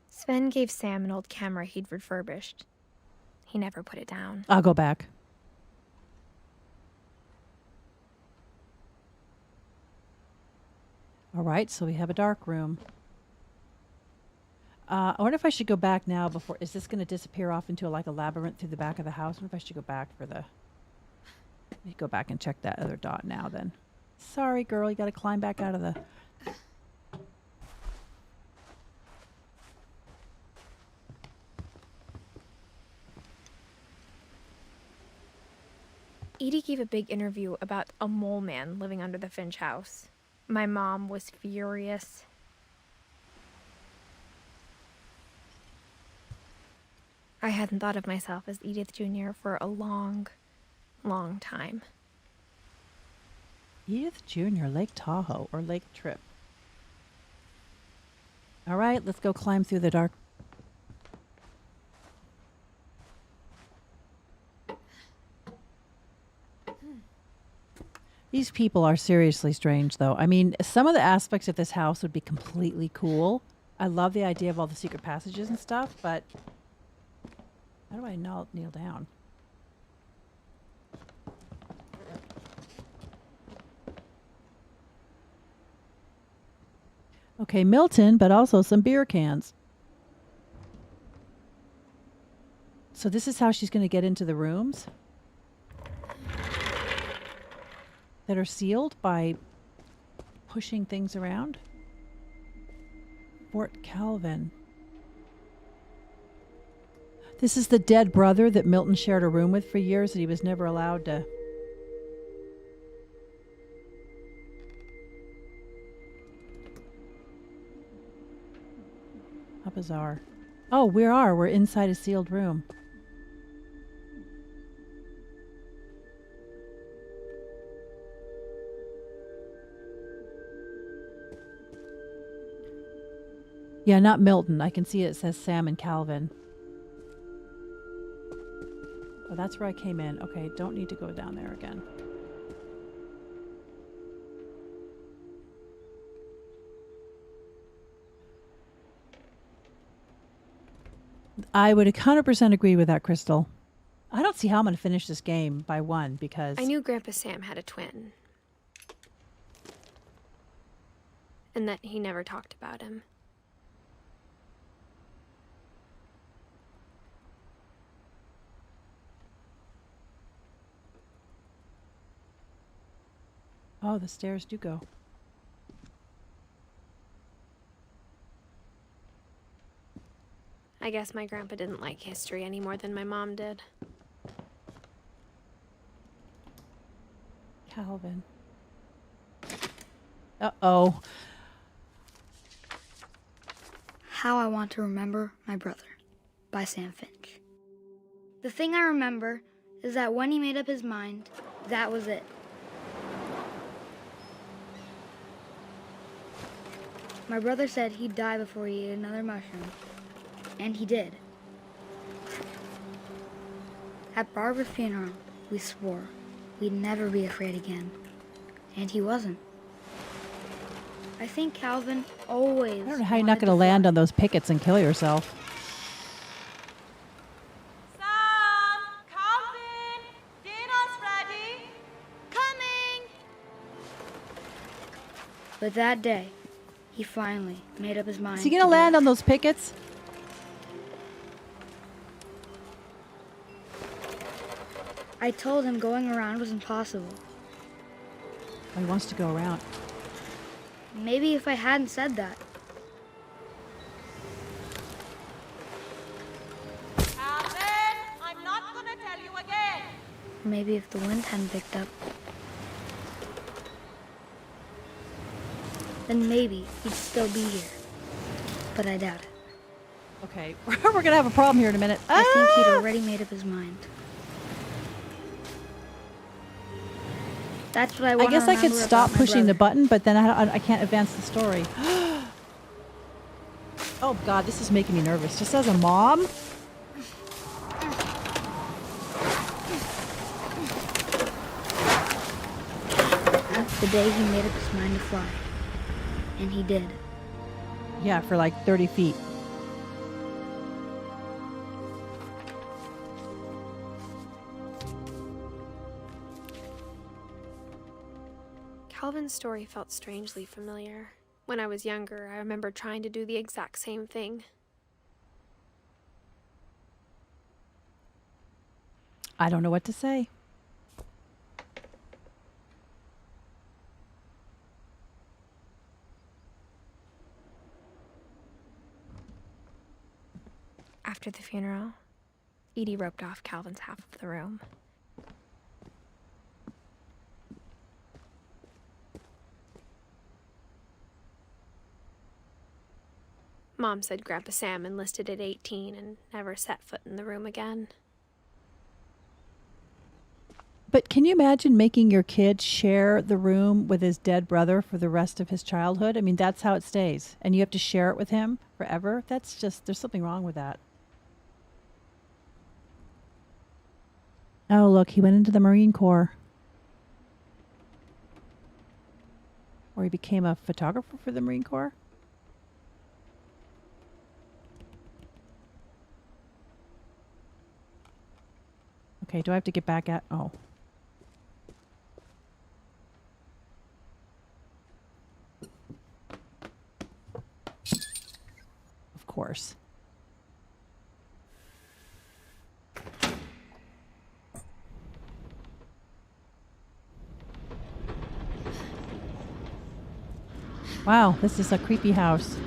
Sven gave Sam an old camera he'd refurbished. He never put it down. I'll go back. All right, so we have a dark room. I wonder if I should go back now before. Is this going to disappear off into like a labyrinth through the back of the house? I wonder if I should go back for the. Let me go back and check that other dot now then. Sorry, girl, you got to climb back out of the. Edie gave a big interview about a mole man living under the Finch house. My mom was furious. I hadn't thought of myself as Edith Jr. for a long, long time. Edith Jr., Lake Tahoe or Lake Trip. All right, let's go climb through the dark. These people are seriously strange, though. I mean, some of the aspects of this house would be completely cool. I love the idea of all the secret passages and stuff, but how do I kneel down? Okay, Milton, but also some beer cans. So this is how she's going to get into the rooms that are sealed by pushing things around. Fort Calvin. This is the dead brother that Milton shared a room with for years that he was never allowed to. How bizarre. Oh, we're inside a sealed room. Yeah, not Milton. I can see it says Sam and Calvin. Oh, that's where I came in. Okay, don't need to go down there again. I would 100% agree with that, Crystal. I don't see how I'm going to finish this game by one because... I knew Grandpa Sam had a twin. And that he never talked about him. Oh, the stairs do go. I guess my grandpa didn't like history any more than my mom did. Calvin. Uh-oh. How I Want to Remember My Brother by Sam Finch. The thing I remember is that when he made up his mind, that was it. My brother said he'd die before he ate another mushroom, and he did. At Barbara's funeral, we swore we'd never be afraid again, and he wasn't. I think Calvin always. I don't know how you're not going to land on those pickets and kill yourself. Sam! Calvin! Dinner's ready! Coming! But that day, he finally made up his mind. Is he going to land on those pickets? I told him going around was impossible. Oh, he wants to go around. Maybe if I hadn't said that. Calvin! I'm not gonna tell you again! Maybe if the wind hadn't picked up. Then maybe he'd still be here. But I doubt it. Okay, we're going to have a problem here in a minute. I think he'd already made up his mind. That's what I want I guess to I could remember stop about my pushing the brother. button, but then I can't advance the story. Oh, God, this is making me nervous. Just as a mom? The day he made up his mind to fly. And he did. Yeah, for like 30 feet. Calvin's story felt strangely familiar. When I was younger, I remember trying to do the exact same thing. I don't know what to say. After the funeral, Edie roped off Calvin's half of the room. Mom said Grandpa Sam enlisted at 18 and never set foot in the room again. But can you imagine making your kid share the room with his dead brother for the rest of his childhood? I mean, that's how it stays. And you have to share it with him forever? That's just, there's something wrong with that. Oh, look, he went into the Marine Corps. Or he became a photographer for the Marine Corps. Okay, do I have to get back at... Oh. Of course. Wow, this is a creepy house.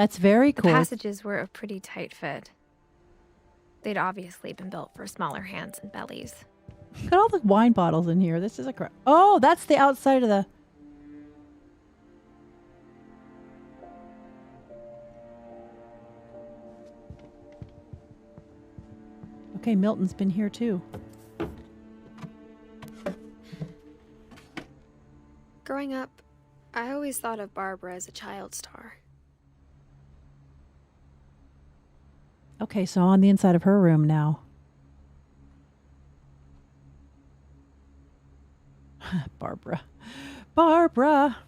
That's very The cool. passages were a pretty tight fit. They'd obviously been built for smaller hands and bellies. Look at all the wine bottles in here. This is a oh, that's the outside of the. Okay, Milton's been here too. Growing up, I always thought of Barbara as a child star. Okay, so on the inside of her room now. Barbara. Barbara.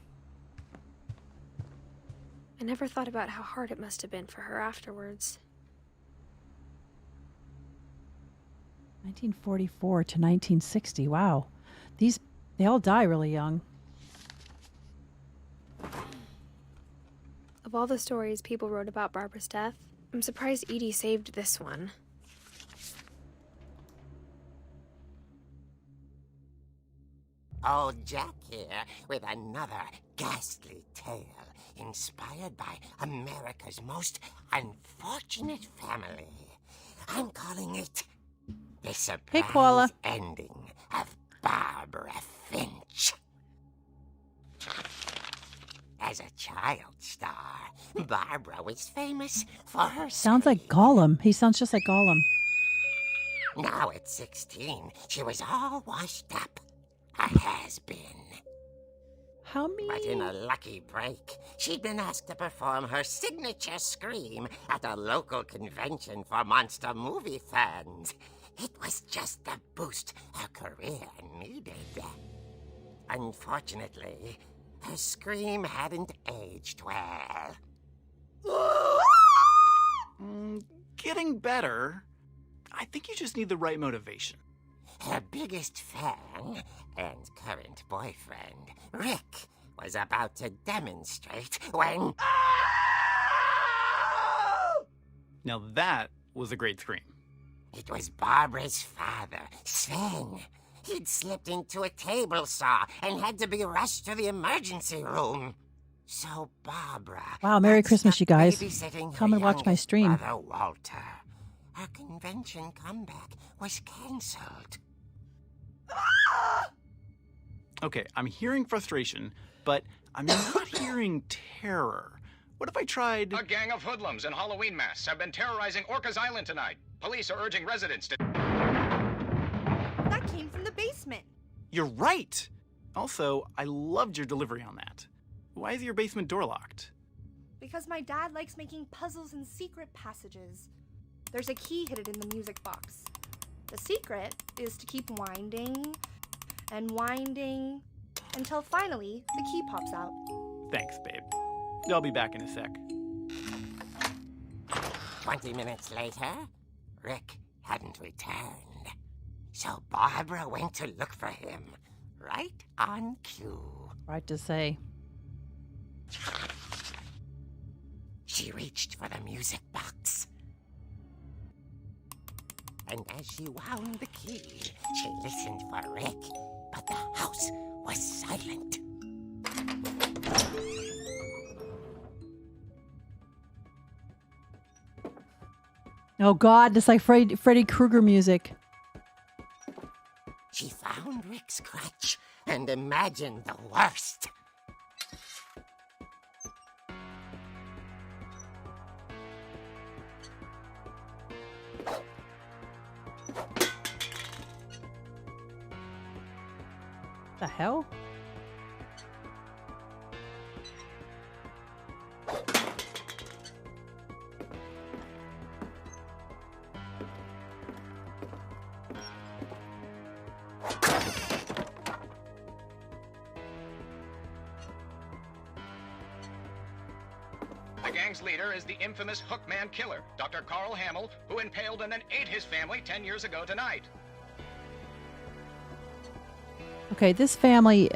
I never thought about how hard it must have been for her afterwards. 1944 to 1960. Wow. They all die really young. Of all the stories people wrote about Barbara's death, I'm surprised Edie saved this one. Old Jack here with another ghastly tale inspired by America's most unfortunate family. I'm calling it The Surprise Koala. Ending of Barbara Finch. As a child star, Barbara was famous for her Sounds like scream. Gollum. He sounds just like Gollum. Now at 16, she was all washed up. A has-been. How many? But in a lucky break, she'd been asked to perform her signature scream at a local convention for monster movie fans. It was just the boost her career needed. Unfortunately, her scream hadn't aged well. Getting better. I think you just need the right motivation. Her biggest fan and current boyfriend, Rick, was about to demonstrate when... Now that was a great scream. It was Barbara's father, Sven. He'd slipped into a table saw and had to be rushed to the emergency room. So Barbara... Wow, Merry got Christmas, stuck you guys. babysitting Come her and watch my youngest stream. brother, Walter. Her convention comeback was cancelled. Okay, I'm hearing frustration, but I'm not hearing terror. What if I tried... A gang of hoodlums in Halloween masks have been terrorizing Orcas Island tonight. Police are urging residents to... That came from the basement. You're right! Also, I loved your delivery on that. Why is your basement door locked? Because my dad likes making puzzles and secret passages. There's a key hidden in the music box. The secret is to keep winding and winding until finally the key pops out. Thanks, babe. I'll be back in a sec. 20 minutes later, Rick hadn't returned. So Barbara went to look for him, right on cue. Right to say. She reached for the music box. And as she wound the key, she listened for Rick, but the house was silent. Oh God, it's like Freddy Krueger music. She found Rick's crutch and imagined the worst. The hell? The gang's leader is the infamous Hookman killer, Dr. Carl Hamill, who impaled and then ate his family 10 years ago tonight. Okay, this family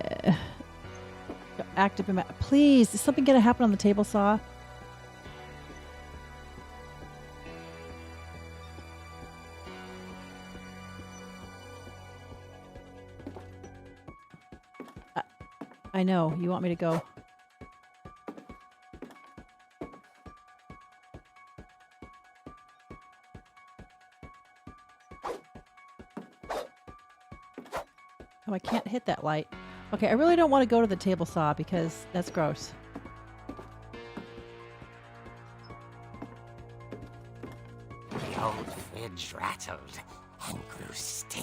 active. Please, is something gonna happen on the table saw? I know you want me to go. I can't hit that light. Okay, I really don't want to go to the table saw because that's gross. The old fridge rattled and grew still.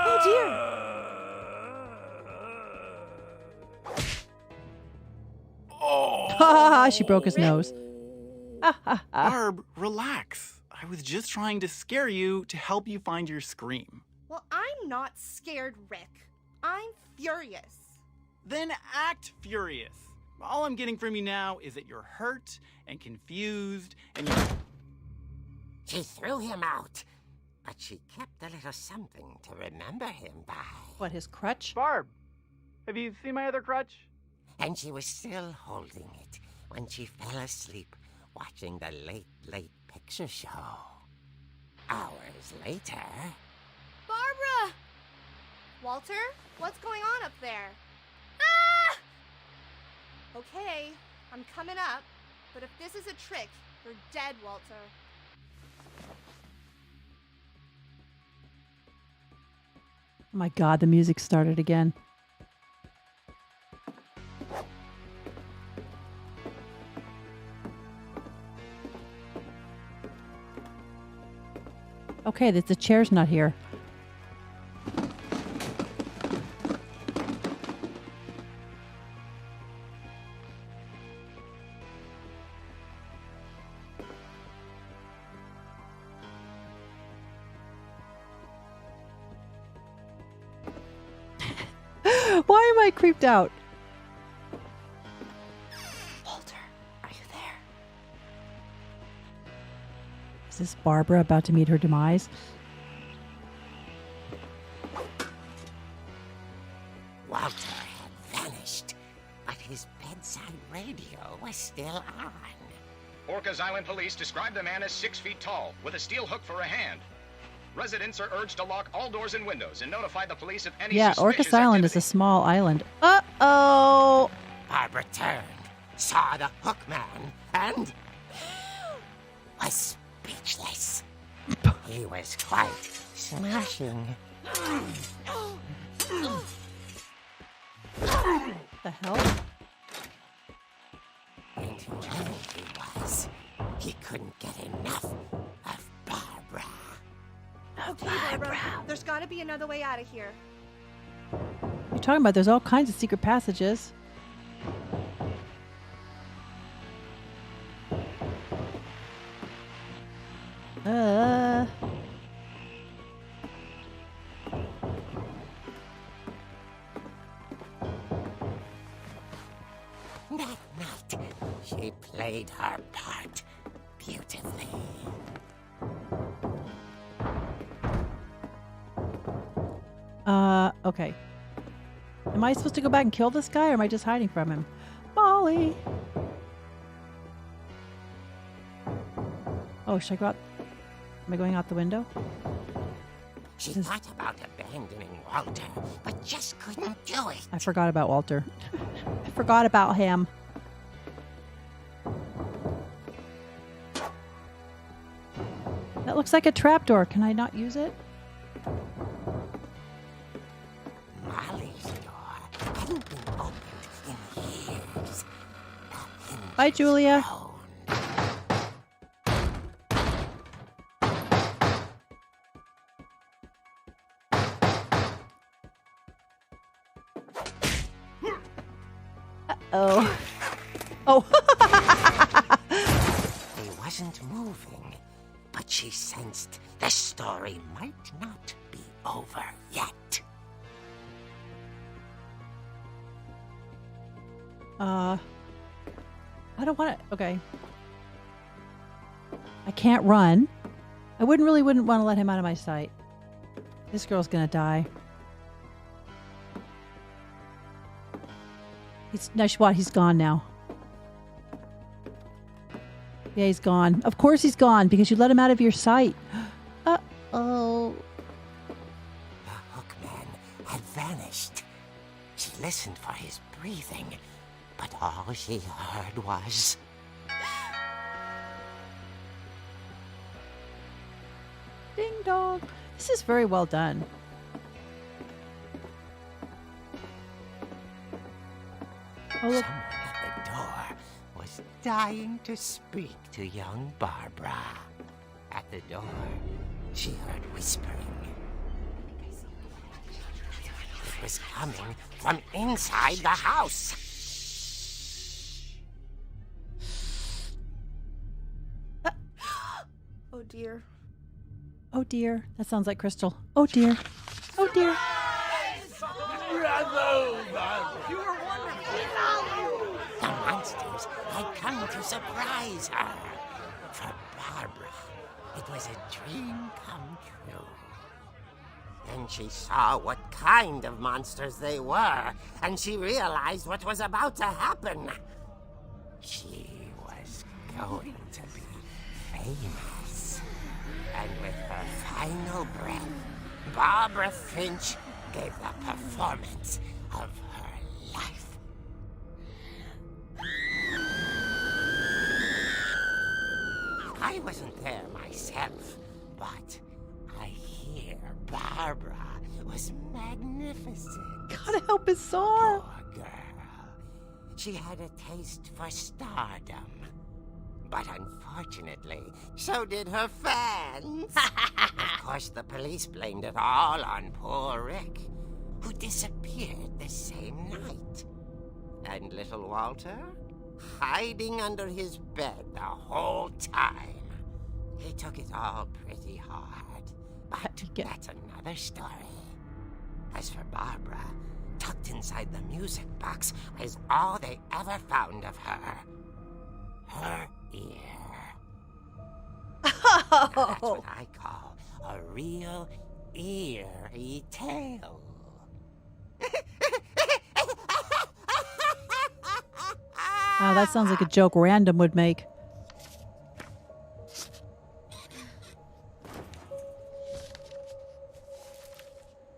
Oh dear! Ha! She broke his nose. Barb, relax. I was just trying to scare you to help you find your scream. Well, I'm not scared, Rick. I'm furious. Then act furious. All I'm getting from you now is that you're hurt and confused and you're... She threw him out, but she kept a little something to remember him by. What, his crutch? Barb, have you seen my other crutch? And she was still holding it when she fell asleep watching the late picture show. Hours later... Barbara! Walter, what's going on up there? Ah! Okay, I'm coming up, but if this is a trick, you're dead, Walter. Oh my God, the music started again. Okay, the chair's not here. Why am I creeped out? Walter, are you there? Is this Barbara about to meet her demise? Walter had vanished, but his bedside radio was still on. Orcas Island police describe the man as 6 feet tall, with a steel hook for a hand. Residents are urged to lock all doors and windows and notify the police of any Yeah, suspicious Orcas Island is a small island. Uh-oh! Barbara turned, saw the hook man, and was speechless. He was quite smashing. The hell? And when he was, he couldn't get enough of Barbara. Okay, Barbara, there's gotta be another way out of here. You're talking about there's all kinds of secret passages. That night, she played her part beautifully. Okay. Am I supposed to go back and kill this guy, or am I just hiding from him? Molly! Oh, should I go out? Am I going out the window? She thought about abandoning Walter, but just couldn't do it. I forgot about Walter. I forgot about him. That looks like a trapdoor. Can I not use it? Molly's door hadn't been opened in years. Bye, Julia. Uh-oh. Oh. He wasn't moving, but she sensed the story might not be over yet. I don't want to. Okay. I can't run. I wouldn't want to let him out of my sight. This girl's gonna die. He's gone now. Yeah, he's gone. Of course he's gone, because you let him out of your sight. Uh-oh. The hookman had vanished. She listened for his breathing, but all she heard was... dog. This is very well done. Oh, look. Someone at the door was dying to speak to young Barbara. At the door, she heard whispering. It was coming from inside the house. Oh dear. Oh dear. That sounds like Crystal. Oh dear. Oh dear. The monsters had come to surprise her. For Barbara, it was a dream come true. Then she saw what kind of monsters they were, and she realized what was about to happen. She was going to be famous. And with her final breath, Barbara Finch gave the performance of her life. I wasn't there myself, but I hear Barbara was magnificent. Gotta help his sore. Poor girl. She had a taste for stardom. But unfortunately, so did her fans. Of course, the police blamed it all on poor Rick, who disappeared the same night. And little Walter, hiding under his bed the whole time. He took it all pretty hard, but that's another story. As for Barbara, tucked inside the music box was all they ever found of her. Her ear. Now, that's what I call a real eerie tale. Wow, that sounds like a joke Random would make.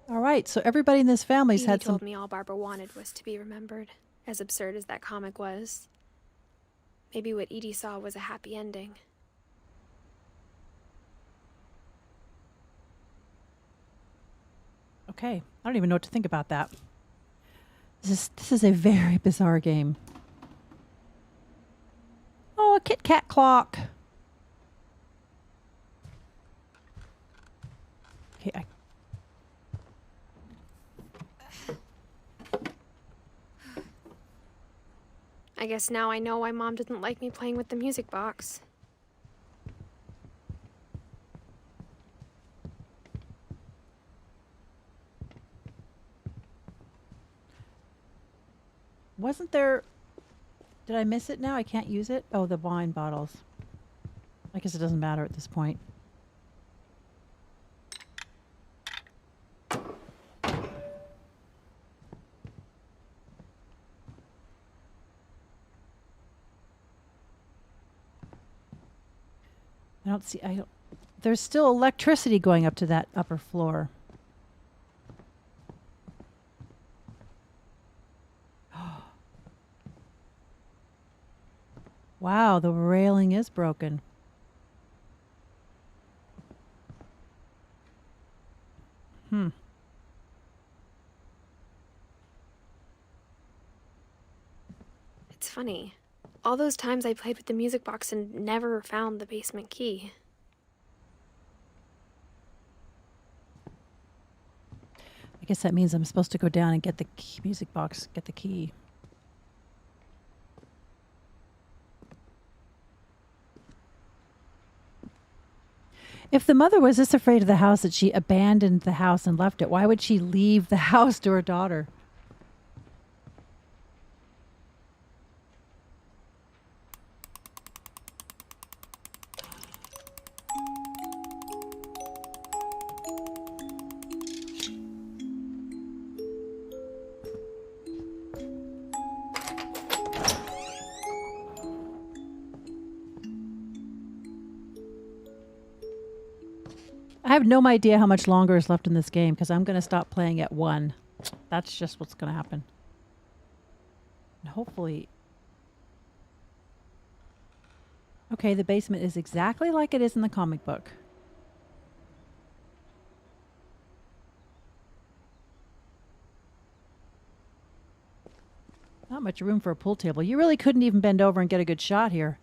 All right, so everybody in this family's Edie had some... told me all Barbara wanted was to be remembered, as absurd as that comic was. Maybe what Edie saw was a happy ending. Okay, I don't even know what to think about that. This is a very bizarre game. Oh, a Kit Kat clock. Okay, I guess now I know why Mom didn't like me playing with the music box. wasn't there... Did I miss it now? I can't use it? Oh, the wine bottles. I guess it doesn't matter at this point. I don't see... There's still electricity going up to that upper floor. Wow, the railing is broken. It's funny. All those times I played with the music box and never found the basement key. I guess that means I'm supposed to go down and get the music box, get the key. If the mother was this afraid of the house that she abandoned the house and left it, why would she leave the house to her daughter? I have no idea how much longer is left in this game because I'm going to stop playing at 1. That's just what's going to happen. And hopefully... Okay, the basement is exactly like it is in the comic book. Not much room for a pool table. You really couldn't even bend over and get a good shot here.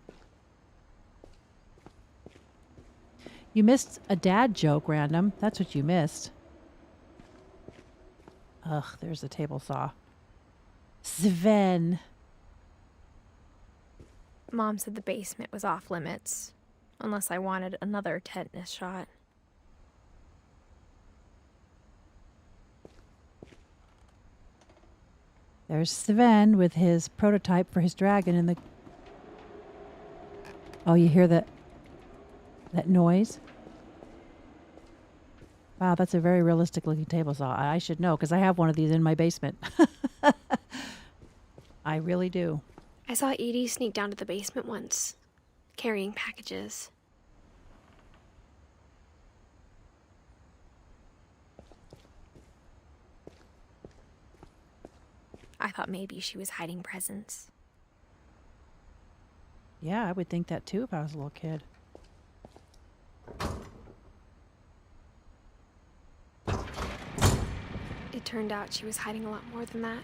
You missed a dad joke, Random. That's what you missed. Ugh, there's the table saw. Sven. Mom said the basement was off limits, unless I wanted another tetanus shot. There's Sven with his prototype for his dragon in the... Oh, you hear that noise? Wow, that's a very realistic looking table saw. I should know because I have one of these in my basement. I really do. I saw Edie sneak down to the basement once, carrying packages. I thought maybe she was hiding presents. Yeah, I would think that too if I was a little kid. It turned out she was hiding a lot more than that.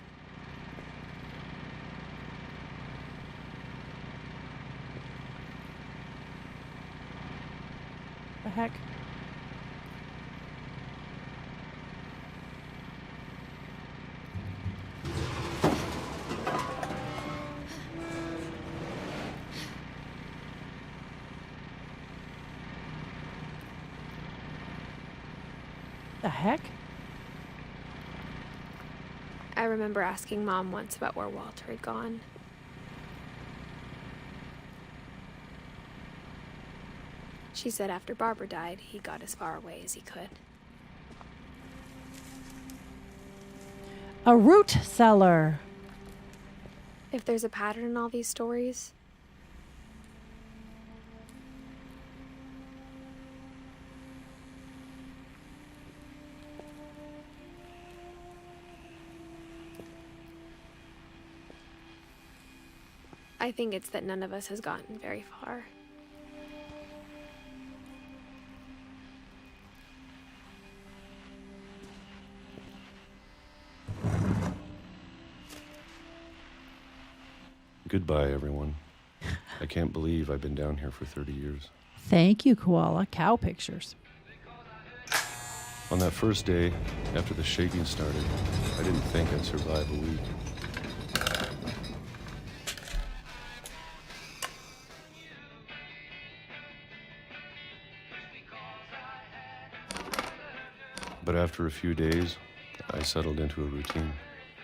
The heck? The heck? I remember asking Mom once about where Walter had gone. She said after Barbara died, he got as far away as he could. A root cellar. If there's a pattern in all these stories, I think it's that none of us has gotten very far. Goodbye, everyone. I can't believe I've been down here for 30 years. Thank you, Koala. Cow pictures. On that first day, after the shaking started, I didn't think I'd survive a week. But after a few days, I settled into a routine.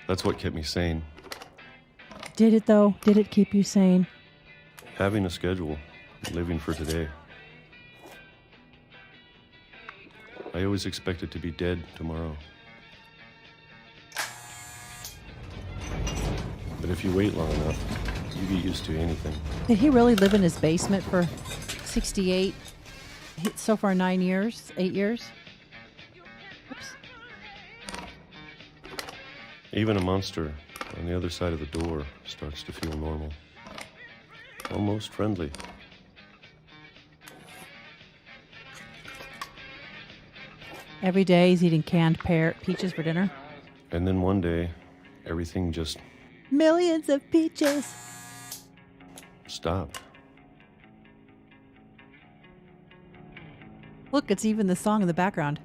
That's what kept me sane. Did it, though? Did it keep you sane? Having a schedule, living for today. I always expected to be dead tomorrow. But if you wait long enough, you get used to anything. Did he really live in his basement for 68, so far 9 years, 8 years? Oops. Even a monster on the other side of the door starts to feel normal. Almost friendly. Every day he's eating canned peaches for dinner. And then one day, everything just Millions of peaches. stopped. Look, it's even the song in the background.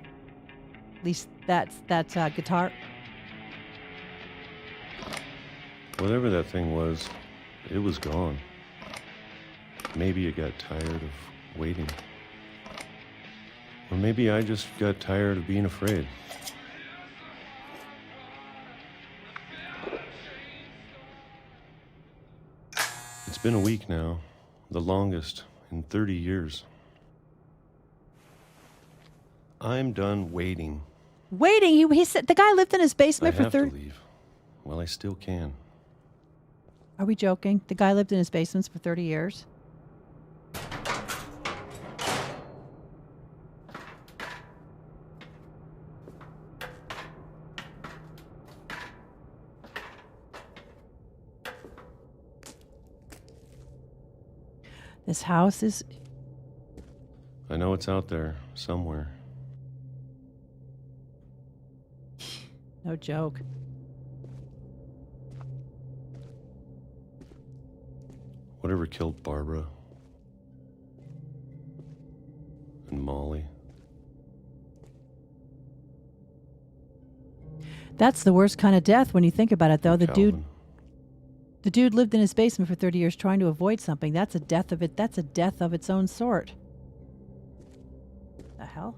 At least that's guitar. Whatever that thing was, it was gone. Maybe it got tired of waiting. Or maybe I just got tired of being afraid. It's been a week now, the longest in 30 years. I'm done waiting. Waiting? He said the guy lived in his I basement for have to 30. leave. Well, I still can. Are we joking? The guy lived in his basements for 30 years? This house is... I know it's out there somewhere. No joke. Whatever killed Barbara and Molly. That's the worst kind of death when you think about it, though. and Calvin. The dude lived in his basement for 30 years trying to avoid something. That's a death of it. That's a death of its own sort. The hell?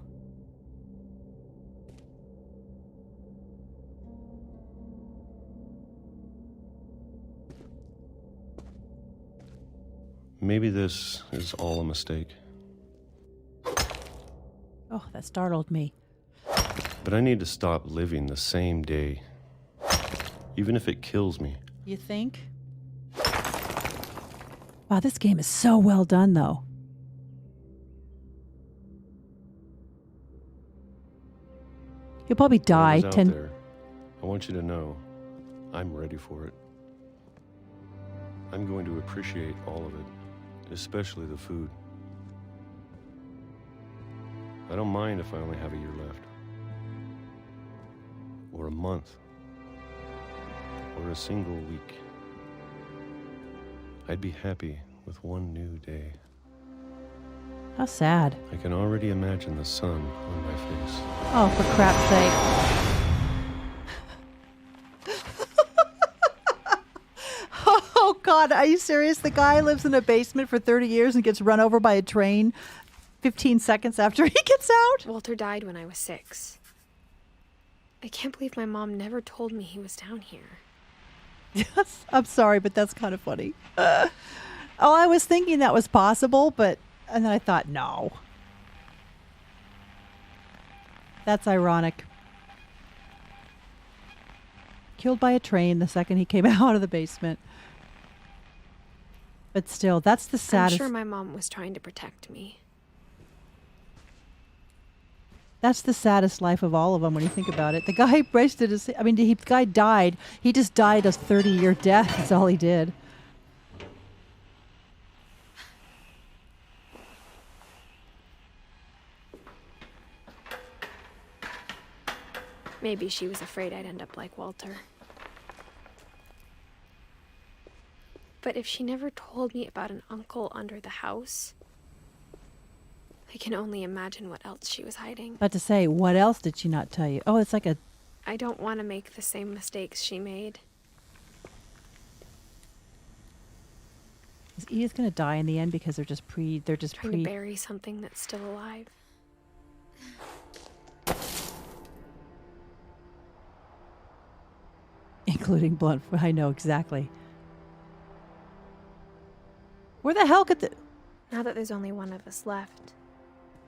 Maybe this is all a mistake. Oh, that startled me. But I need to stop living the same day, even if it kills me. You think? Wow, this game is so well done, though. He'll probably die. Whatever's out there, I want you to know I'm ready for it. I'm going to appreciate all of it, especially the food. I don't mind if I only have a year left. Or a month. Or a single week. I'd be happy with one new day. How sad. I can already imagine the sun on my face. Oh, for crap's sake. Oh, God. Are you serious? The guy lives in a basement for 30 years and gets run over by a train 15 seconds after he gets out? Walter died when I was 6. I can't believe my mom never told me he was down here. Yes, I'm sorry, but that's kind of funny. I was thinking that was possible, and then I thought, no. That's ironic. Killed by a train the second he came out of the basement. But still, that's the saddest. I'm sure my mom was trying to protect me. That's the saddest life of all of them when you think about it. The guy wasted his. I mean, the guy died. He just died a 30-year death. That's all he did. Maybe she was afraid I'd end up like Walter. But if she never told me about an uncle under the house, I can only imagine what else she was hiding. About to say, what else did she not tell you? Oh, it's like a. I don't want to make the same mistakes she made. Is Edith going to die in the end because they're just trying to bury something that's still alive. Including blunt. I know exactly. Where the hell could the? Now that there's only one of us left,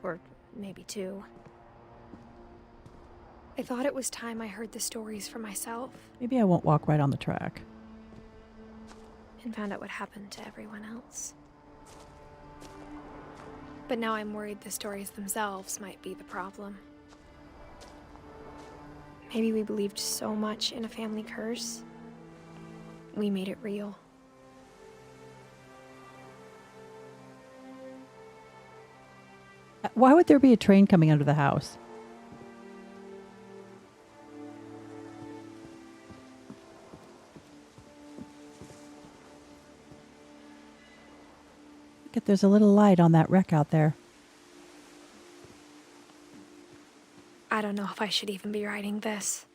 or maybe 2, I thought it was time I heard the stories for myself. Maybe I won't walk right on the track. And found out what happened to everyone else. But now I'm worried the stories themselves might be the problem. Maybe we believed so much in a family curse, we made it real. Why would there be a train coming under the house? Look at, there's a little light on that wreck out there. I don't know if I should even be writing this.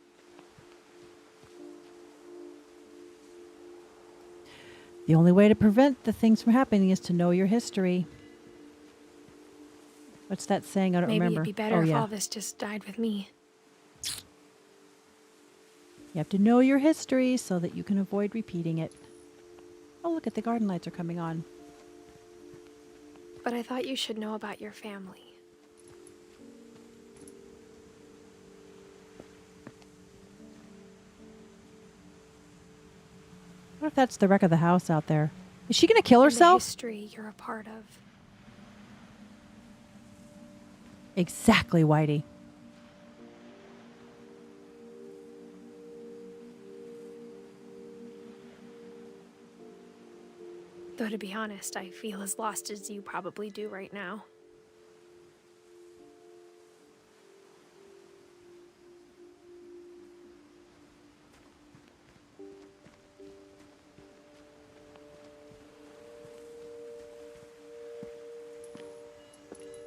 The only way to prevent the things from happening is to know your history. What's that saying? I don't remember. Maybe it'd be better if all this just died with me. You have to know your history so that you can avoid repeating it. Oh, look at the garden lights are coming on. But I thought you should know about your family. What if that's the wreck of the house out there? Is she going to kill herself? The history you're a part of. Exactly, Whitey. Though to be honest, I feel as lost as you probably do right now.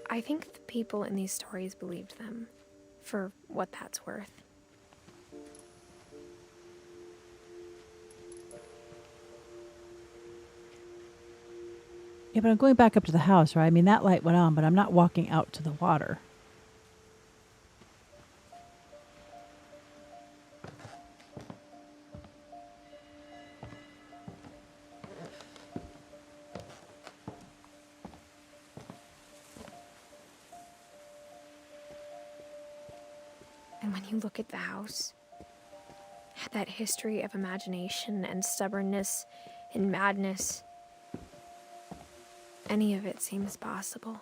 I think the people in these stories believed them, for what that's worth. Yeah, but I'm going back up to the house, right? I mean, that light went on, but I'm not walking out to the water. And when you look at the house, that history of imagination and stubbornness and madness, any of it seems possible.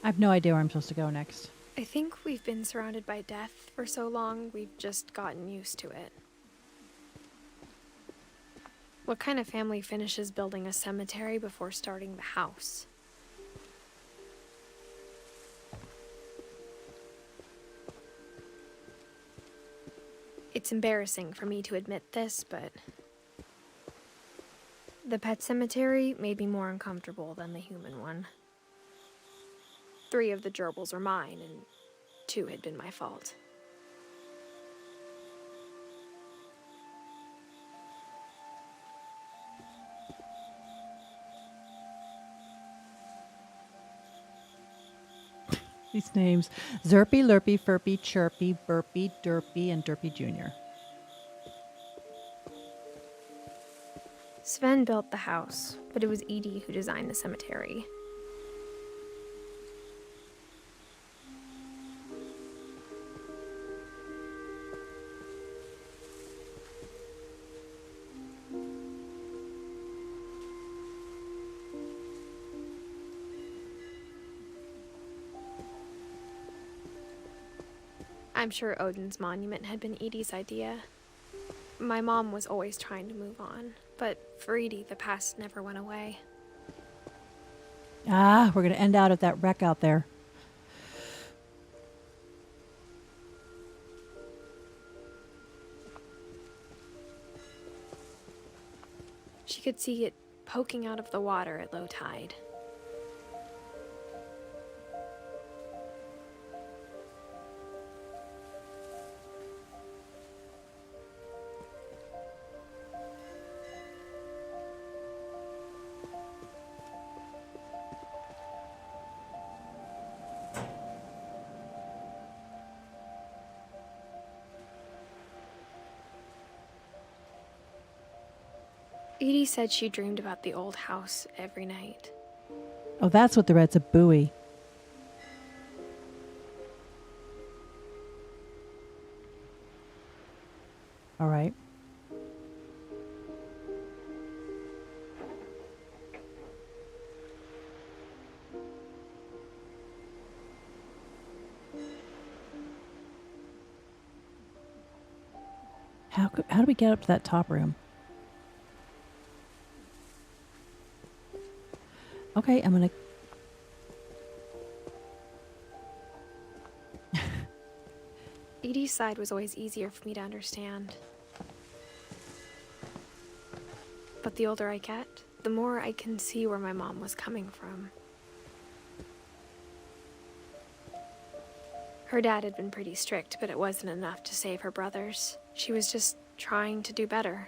I have no idea where I'm supposed to go next. I think we've been surrounded by death for so long, we've just gotten used to it. What kind of family finishes building a cemetery before starting the house? It's embarrassing for me to admit this, but the pet cemetery made me more uncomfortable than the human one. 3 of the gerbils were mine, and 2 had been my fault. These names: Zerpy, Lurpy, Furpy, Chirpy, Burpy, Derpy, and Derpy Jr. Sven built the house, but it was Edie who designed the cemetery. I'm sure Odin's monument had been Edie's idea. My mom was always trying to move on, but for Edie, the past never went away. Ah, we're going to end out at that wreck out there. She could see it poking out of the water at low tide. Edie said she dreamed about the old house every night. Oh, that's what the red's a buoy. All right. How do we get up to that top room? Okay, I'm gonna... Edie's side was always easier for me to understand. But the older I get, the more I can see where my mom was coming from. Her dad had been pretty strict, but it wasn't enough to save her brothers. She was just trying to do better.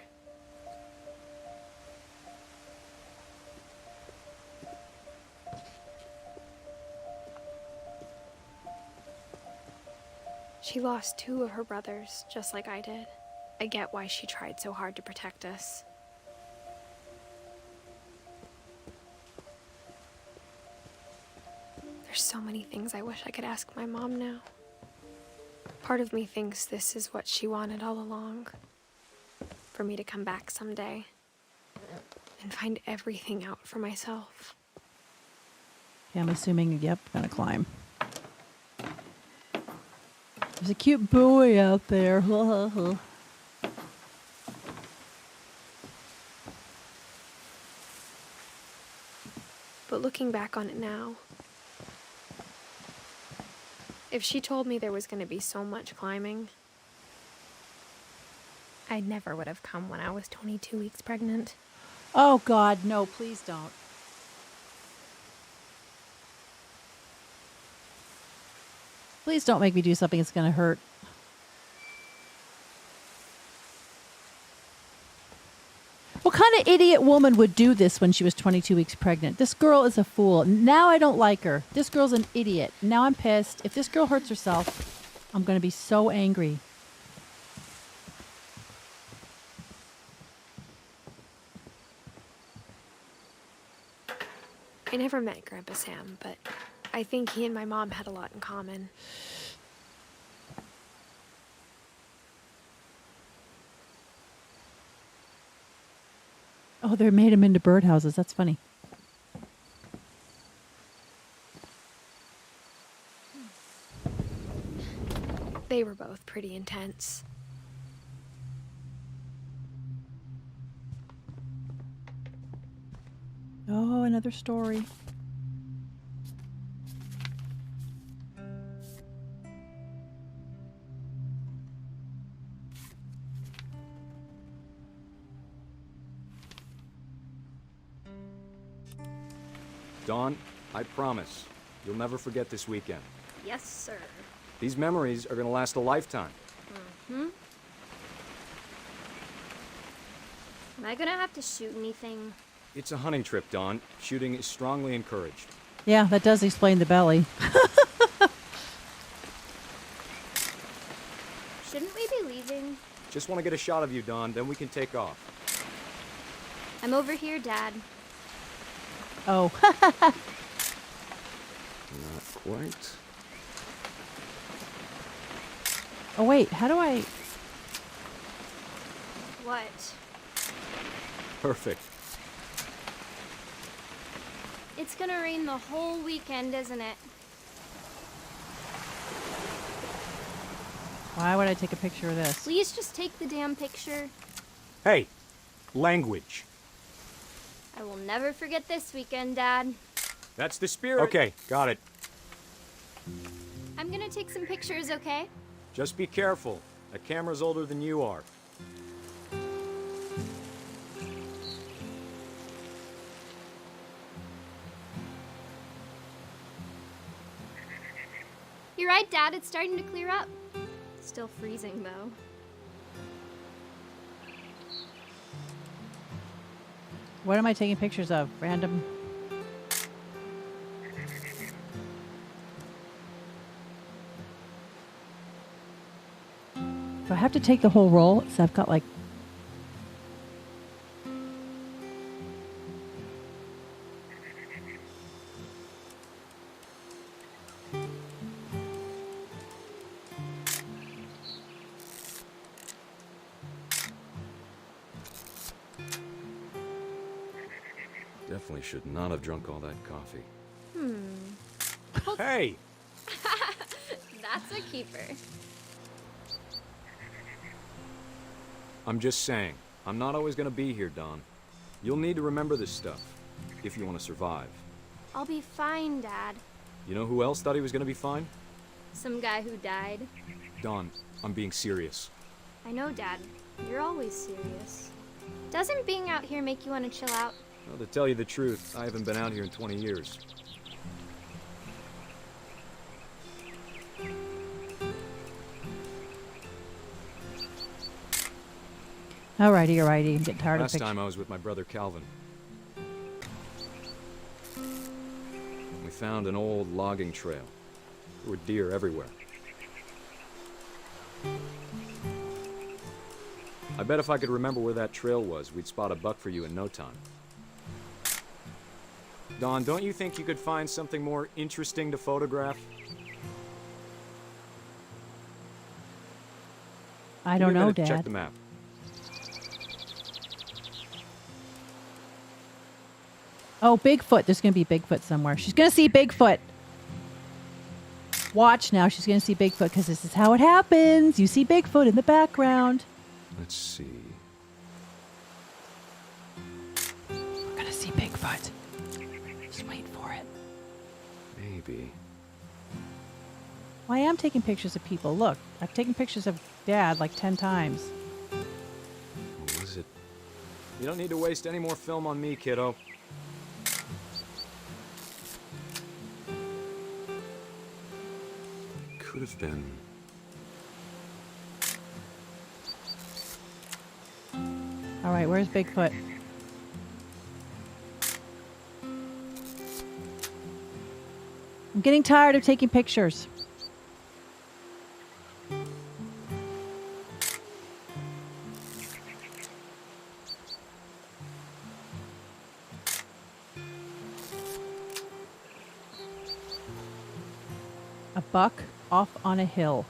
She lost 2 of her brothers, just like I did. I get why she tried so hard to protect us. There's so many things I wish I could ask my mom now. Part of me thinks this is what she wanted all along. For me to come back someday and find everything out for myself. Okay, I'm assuming, yep, gonna climb. There's a cute buoy out there. But looking back on it now, if she told me there was going to be so much climbing, I never would have come when I was 22 weeks pregnant. Oh, God, no, please don't. Please don't make me do something that's going to hurt. What kind of idiot woman would do this when she was 22 weeks pregnant? This girl is a fool. Now I don't like her. This girl's an idiot. Now I'm pissed. If this girl hurts herself, I'm going to be so angry. I never met Grandpa Sam, but I think he and my mom had a lot in common. Oh, they made them into birdhouses. That's funny. They were both pretty intense. Oh, another story. Dawn, I promise, you'll never forget this weekend. Yes, sir. These memories are gonna last a lifetime. Am I gonna have to shoot anything? It's a hunting trip, Dawn. Shooting is strongly encouraged. Yeah, that does explain the belly. Shouldn't we be leaving? Just want to get a shot of you, Dawn, then we can take off. I'm over here, Dad. Oh. Not quite. Oh, wait. How do I... What? Perfect. It's gonna rain the whole weekend, isn't it? Why would I take a picture of this? Please just take the damn picture. Hey, language. I will never forget this weekend, Dad. That's the spirit. Okay, got it. I'm gonna take some pictures, okay? Just be careful. That camera's older than you are. You're right, Dad. It's starting to clear up. Still freezing, though. What am I taking pictures of? Random... Do I have to take the whole roll? So I've got like... Definitely should not have drunk all that coffee. Hey! That's a keeper. I'm just saying, I'm not always gonna be here, Dawn. You'll need to remember this stuff, if you want to survive. I'll be fine, Dad. You know who else thought he was gonna be fine? Some guy who died. Dawn, I'm being serious. I know, Dad. You're always serious. Doesn't being out here make you want to chill out? Well, to tell you the truth, I haven't been out here in 20 years. Alrighty, alrighty. I'm getting tired of Last pictures. time I was with my brother Calvin. We found an old logging trail. There were deer everywhere. I bet if I could remember where that trail was, we'd spot a buck for you in no time. Dawn, don't you think you could find something more interesting to photograph? I don't Give me a know, minute to Dad. check the map. Oh, Bigfoot. There's going to be Bigfoot somewhere. She's going to see Bigfoot. Watch now. She's going to see Bigfoot because this is how it happens. You see Bigfoot in the background. Let's see. We're going to see Bigfoot. Just wait for it. Maybe. Well, I am taking pictures of people. Look, I've taken pictures of Dad like 10 times. What was it? You don't need to waste any more film on me, kiddo. Could have been. All right, where's Bigfoot? I'm getting tired of taking pictures. A buck off on a hill.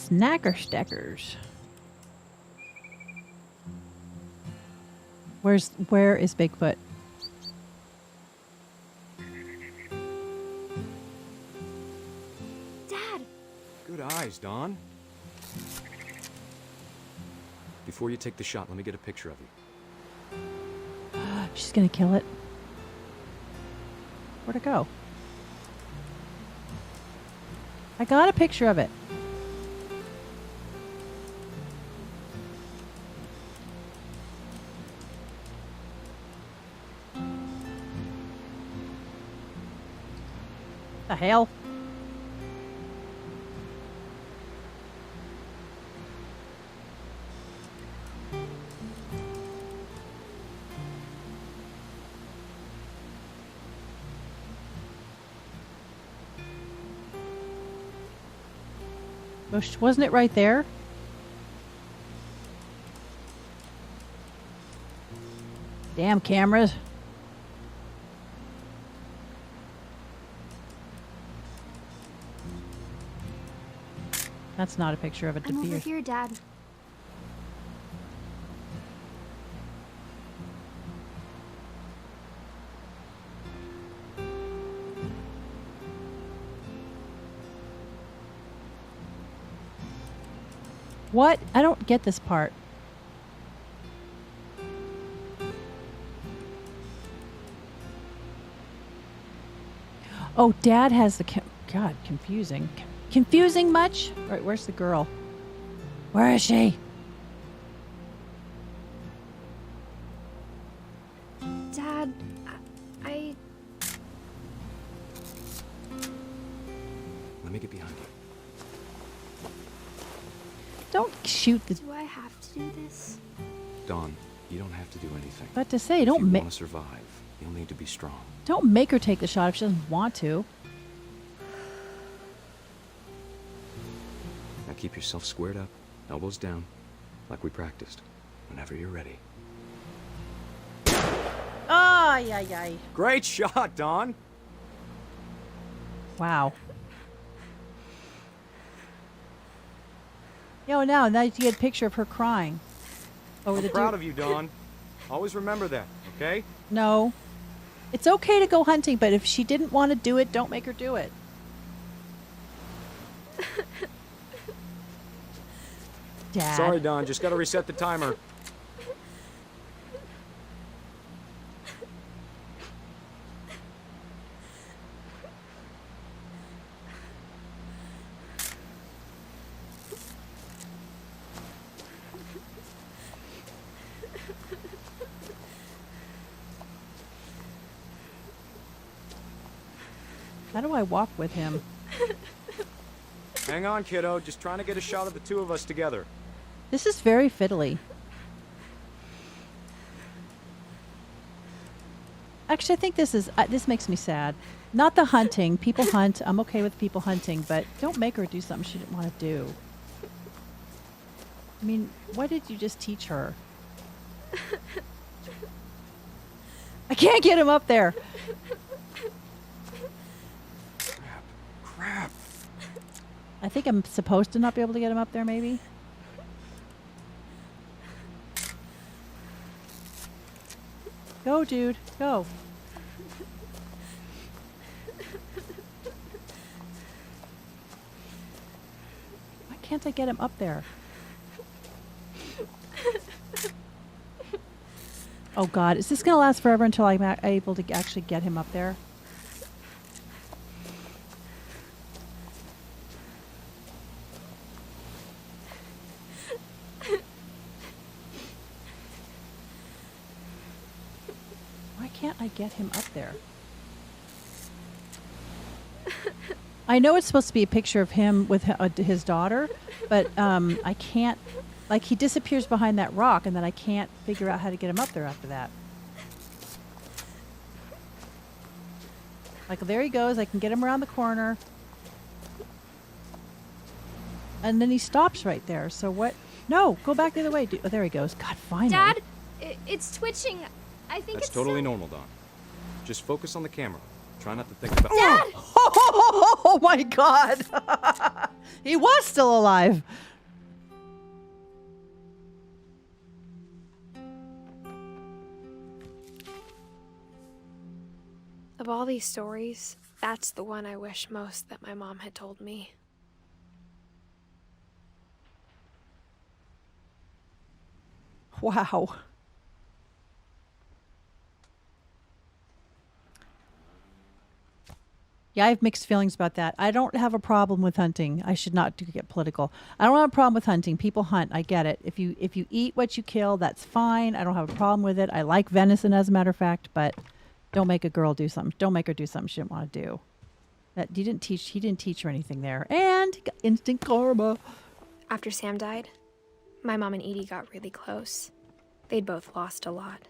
Snacker Stackers. Where is Bigfoot? Dad! Good eyes, Dawn. Before you take the shot, let me get a picture of you. She's gonna kill it. Where'd it go? I got a picture of it. The hell? Wasn't it right there? Damn cameras. That's not a picture of a I'm over deer. here, Dad. What? I don't get this part. Oh, Dad has the... God, confusing. Confusing much? All right, where's the girl? Where is she? Dad, I... Let me get behind you. Don't shoot the... Do I have to do this? Dawn, you don't have to do anything. But to say, If don't you make... want to survive, you'll need to be strong. Don't make her take the shot if she doesn't want to. Now keep yourself squared up, elbows down, like we practiced. Whenever you're ready. Ay, ay, ay. Great shot, Dawn! Wow. Yo, now you get a picture of her crying. Over I'm the proud of you, Dawn. Always remember that, okay? No. It's okay to go hunting, but if she didn't want to do it, don't make her do it. Dad. Sorry, Don. Just gotta reset the timer. How do I walk with him? Hang on, kiddo. Just trying to get a shot of the two of us together. This is very fiddly. Actually, I think this makes me sad. Not the hunting. People hunt. I'm okay with people hunting, but don't make her do something she didn't want to do. I mean, what did you just teach her? I can't get him up there. Crap. I think I'm supposed to not be able to get him up there, maybe. Go, dude. Go. Why can't I get him up there? Oh, God. Is this going to last forever until I'm able to actually get him up there? Why can't I get him up there? I know it's supposed to be a picture of him with his daughter, but I can't. Like, he disappears behind that rock, and then I can't figure out how to get him up there after that. Like, there he goes. I can get him around the corner. And then he stops right there. So what? No, go back the other way. Oh, there he goes. God, finally. Dad, it's twitching. I think That's it's totally still... normal, Don. Just focus on the camera. Try not to think about... Dad! Oh, my God. He was still alive. Of all these stories, that's the one I wish most that my mom had told me. Wow. Yeah, I have mixed feelings about that. I don't have a problem with hunting. I should not get political. I don't have a problem with hunting. People hunt. I get it. If you eat what you kill, that's fine. I don't have a problem with it. I like venison, as a matter of fact, but don't make a girl do something. Don't make her do something she didn't want to do. He didn't teach her anything there. And instant karma. After Sam died, my mom and Edie got really close. They'd both lost a lot.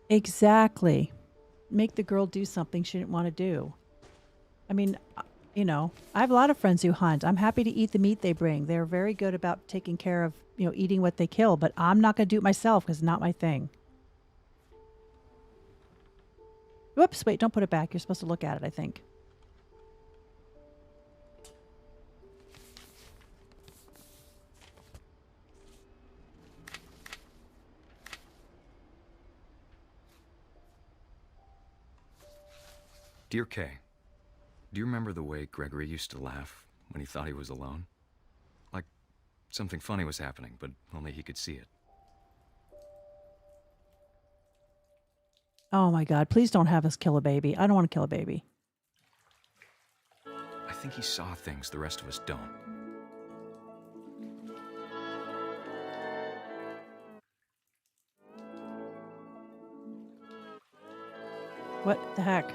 Exactly. Make the girl do something she didn't want to do. I mean, you know, I have a lot of friends who hunt. I'm happy to eat the meat they bring. They're very good about taking care of, eating what they kill, but I'm not going to do it myself because it's not my thing. Whoops, wait, don't put it back. You're supposed to look at it, I think. Dear Kay, do you remember the way Gregory used to laugh when he thought he was alone? Like something funny was happening, but only he could see it. Oh my God, please don't have us kill a baby. I don't want to kill a baby. I think he saw things the rest of us don't. What the heck?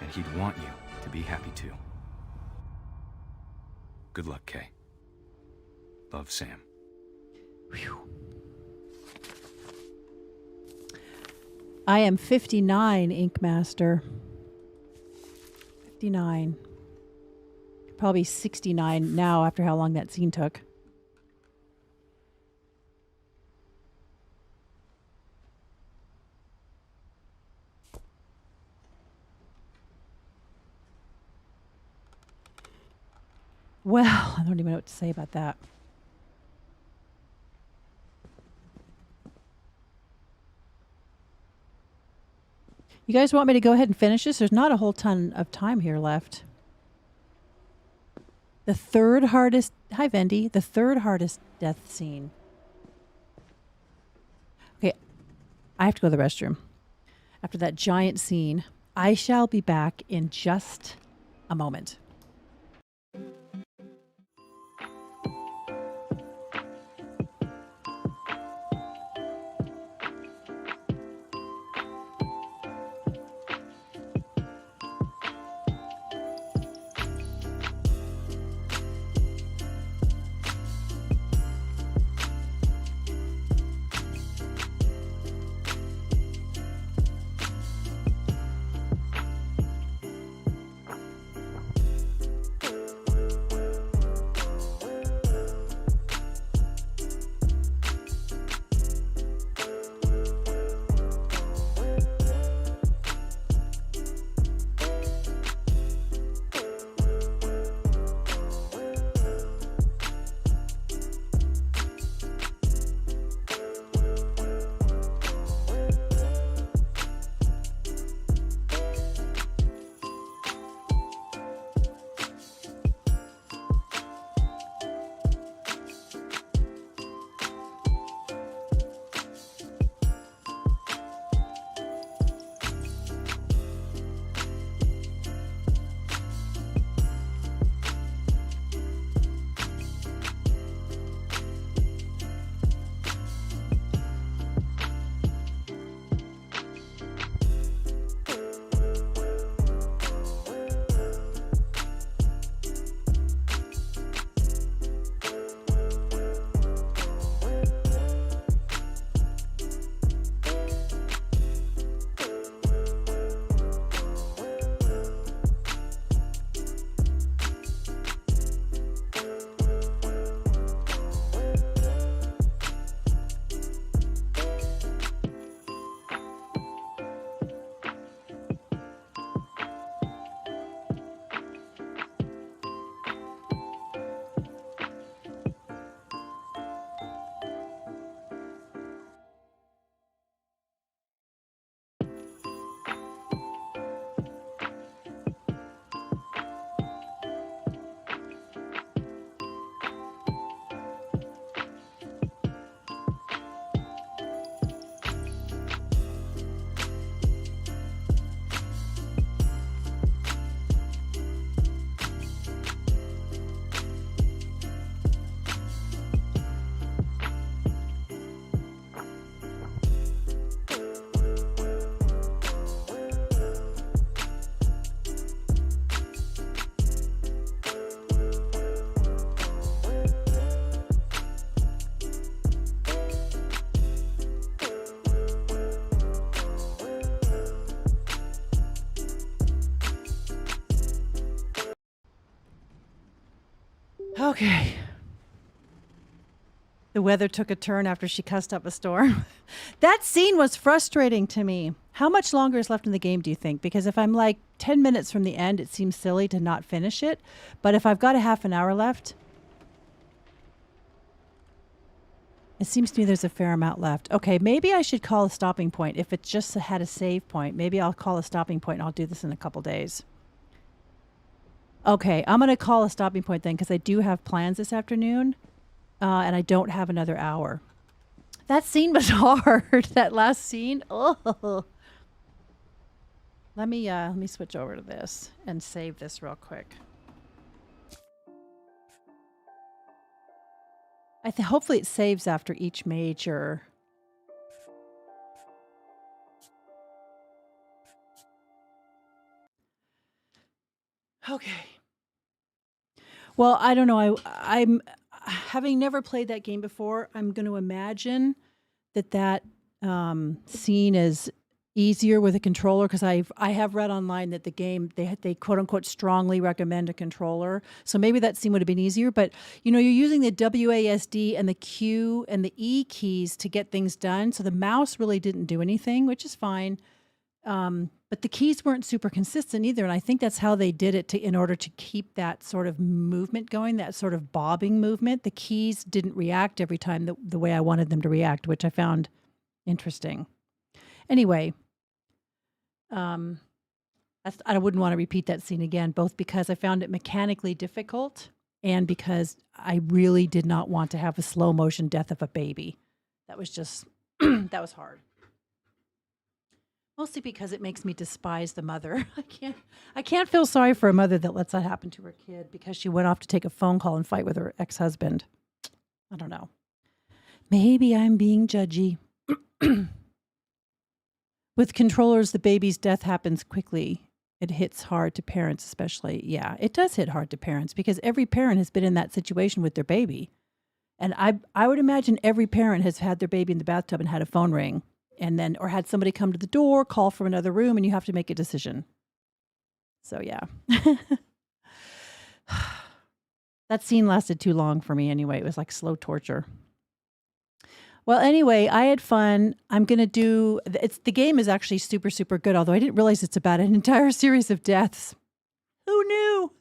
And he'd want you to be happy too. Good luck, Kay. Love, Sam. Whew. I am 59, Ink Master. 59. Probably 69 now after how long that scene took. Well, I don't even know what to say about that. You guys want me to go ahead and finish this? There's not a whole ton of time here left. The third hardest... Hi, Vendy. The third hardest death scene. Okay, I have to go to the restroom. After that giant scene, I shall be back in just a moment. Okay. The weather took a turn after she cussed up a storm. That scene was frustrating to me. How much longer is left in the game, do you think? Because if I'm like 10 minutes from the end, it seems silly to not finish it. But if I've got a half an hour left, it seems to me there's a fair amount left. Okay, maybe I should call a stopping point. If it just had a save point, maybe I'll call a stopping point and I'll do this in a couple days. Okay, I'm going to call a stopping point then because I do have plans this afternoon and I don't have another hour. That scene was hard. That last scene. Oh. Let me switch over to this and save this real quick. Hopefully it saves after each major. Okay. Well, I don't know. I'm having never played that game before. I'm going to imagine that scene is easier with a controller because I have read online that the game they quote unquote strongly recommend a controller. So maybe that scene would have been easier. But you're using the WASD and the Q and the E keys to get things done. So the mouse really didn't do anything, which is fine. But the keys weren't super consistent either. And I think that's how they did it in order to keep that sort of movement going, that sort of bobbing movement. The keys didn't react every time the way I wanted them to react, which I found interesting. Anyway, I wouldn't want to repeat that scene again, both because I found it mechanically difficult and because I really did not want to have a slow motion death of a baby. That was just, that was hard. Mostly because it makes me despise the mother. I can't feel sorry for a mother that lets that happen to her kid because she went off to take a phone call and fight with her ex-husband. I don't know. Maybe I'm being judgy. With controllers, the baby's death happens quickly. It hits hard to parents, especially. Yeah, it does hit hard to parents because every parent has been in that situation with their baby. And I would imagine every parent has had their baby in the bathtub and had a phone ring. Or had somebody come to the door, call from another room, and you have to make a decision. So, yeah. That scene lasted too long for me anyway. It was like slow torture. Well, anyway, I had fun. I'm going to do, the game is actually super, super good, although I didn't realize it's about an entire series of deaths. Who knew?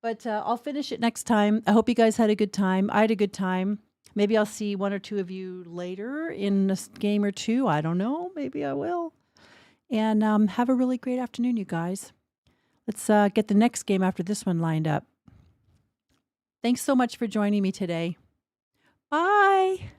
But I'll finish it next time. I hope you guys had a good time. I had a good time. Maybe I'll see one or two of you later in a game or two. I don't know. Maybe I will. And have a really great afternoon, you guys. Let's get the next game after this one lined up. Thanks so much for joining me today. Bye.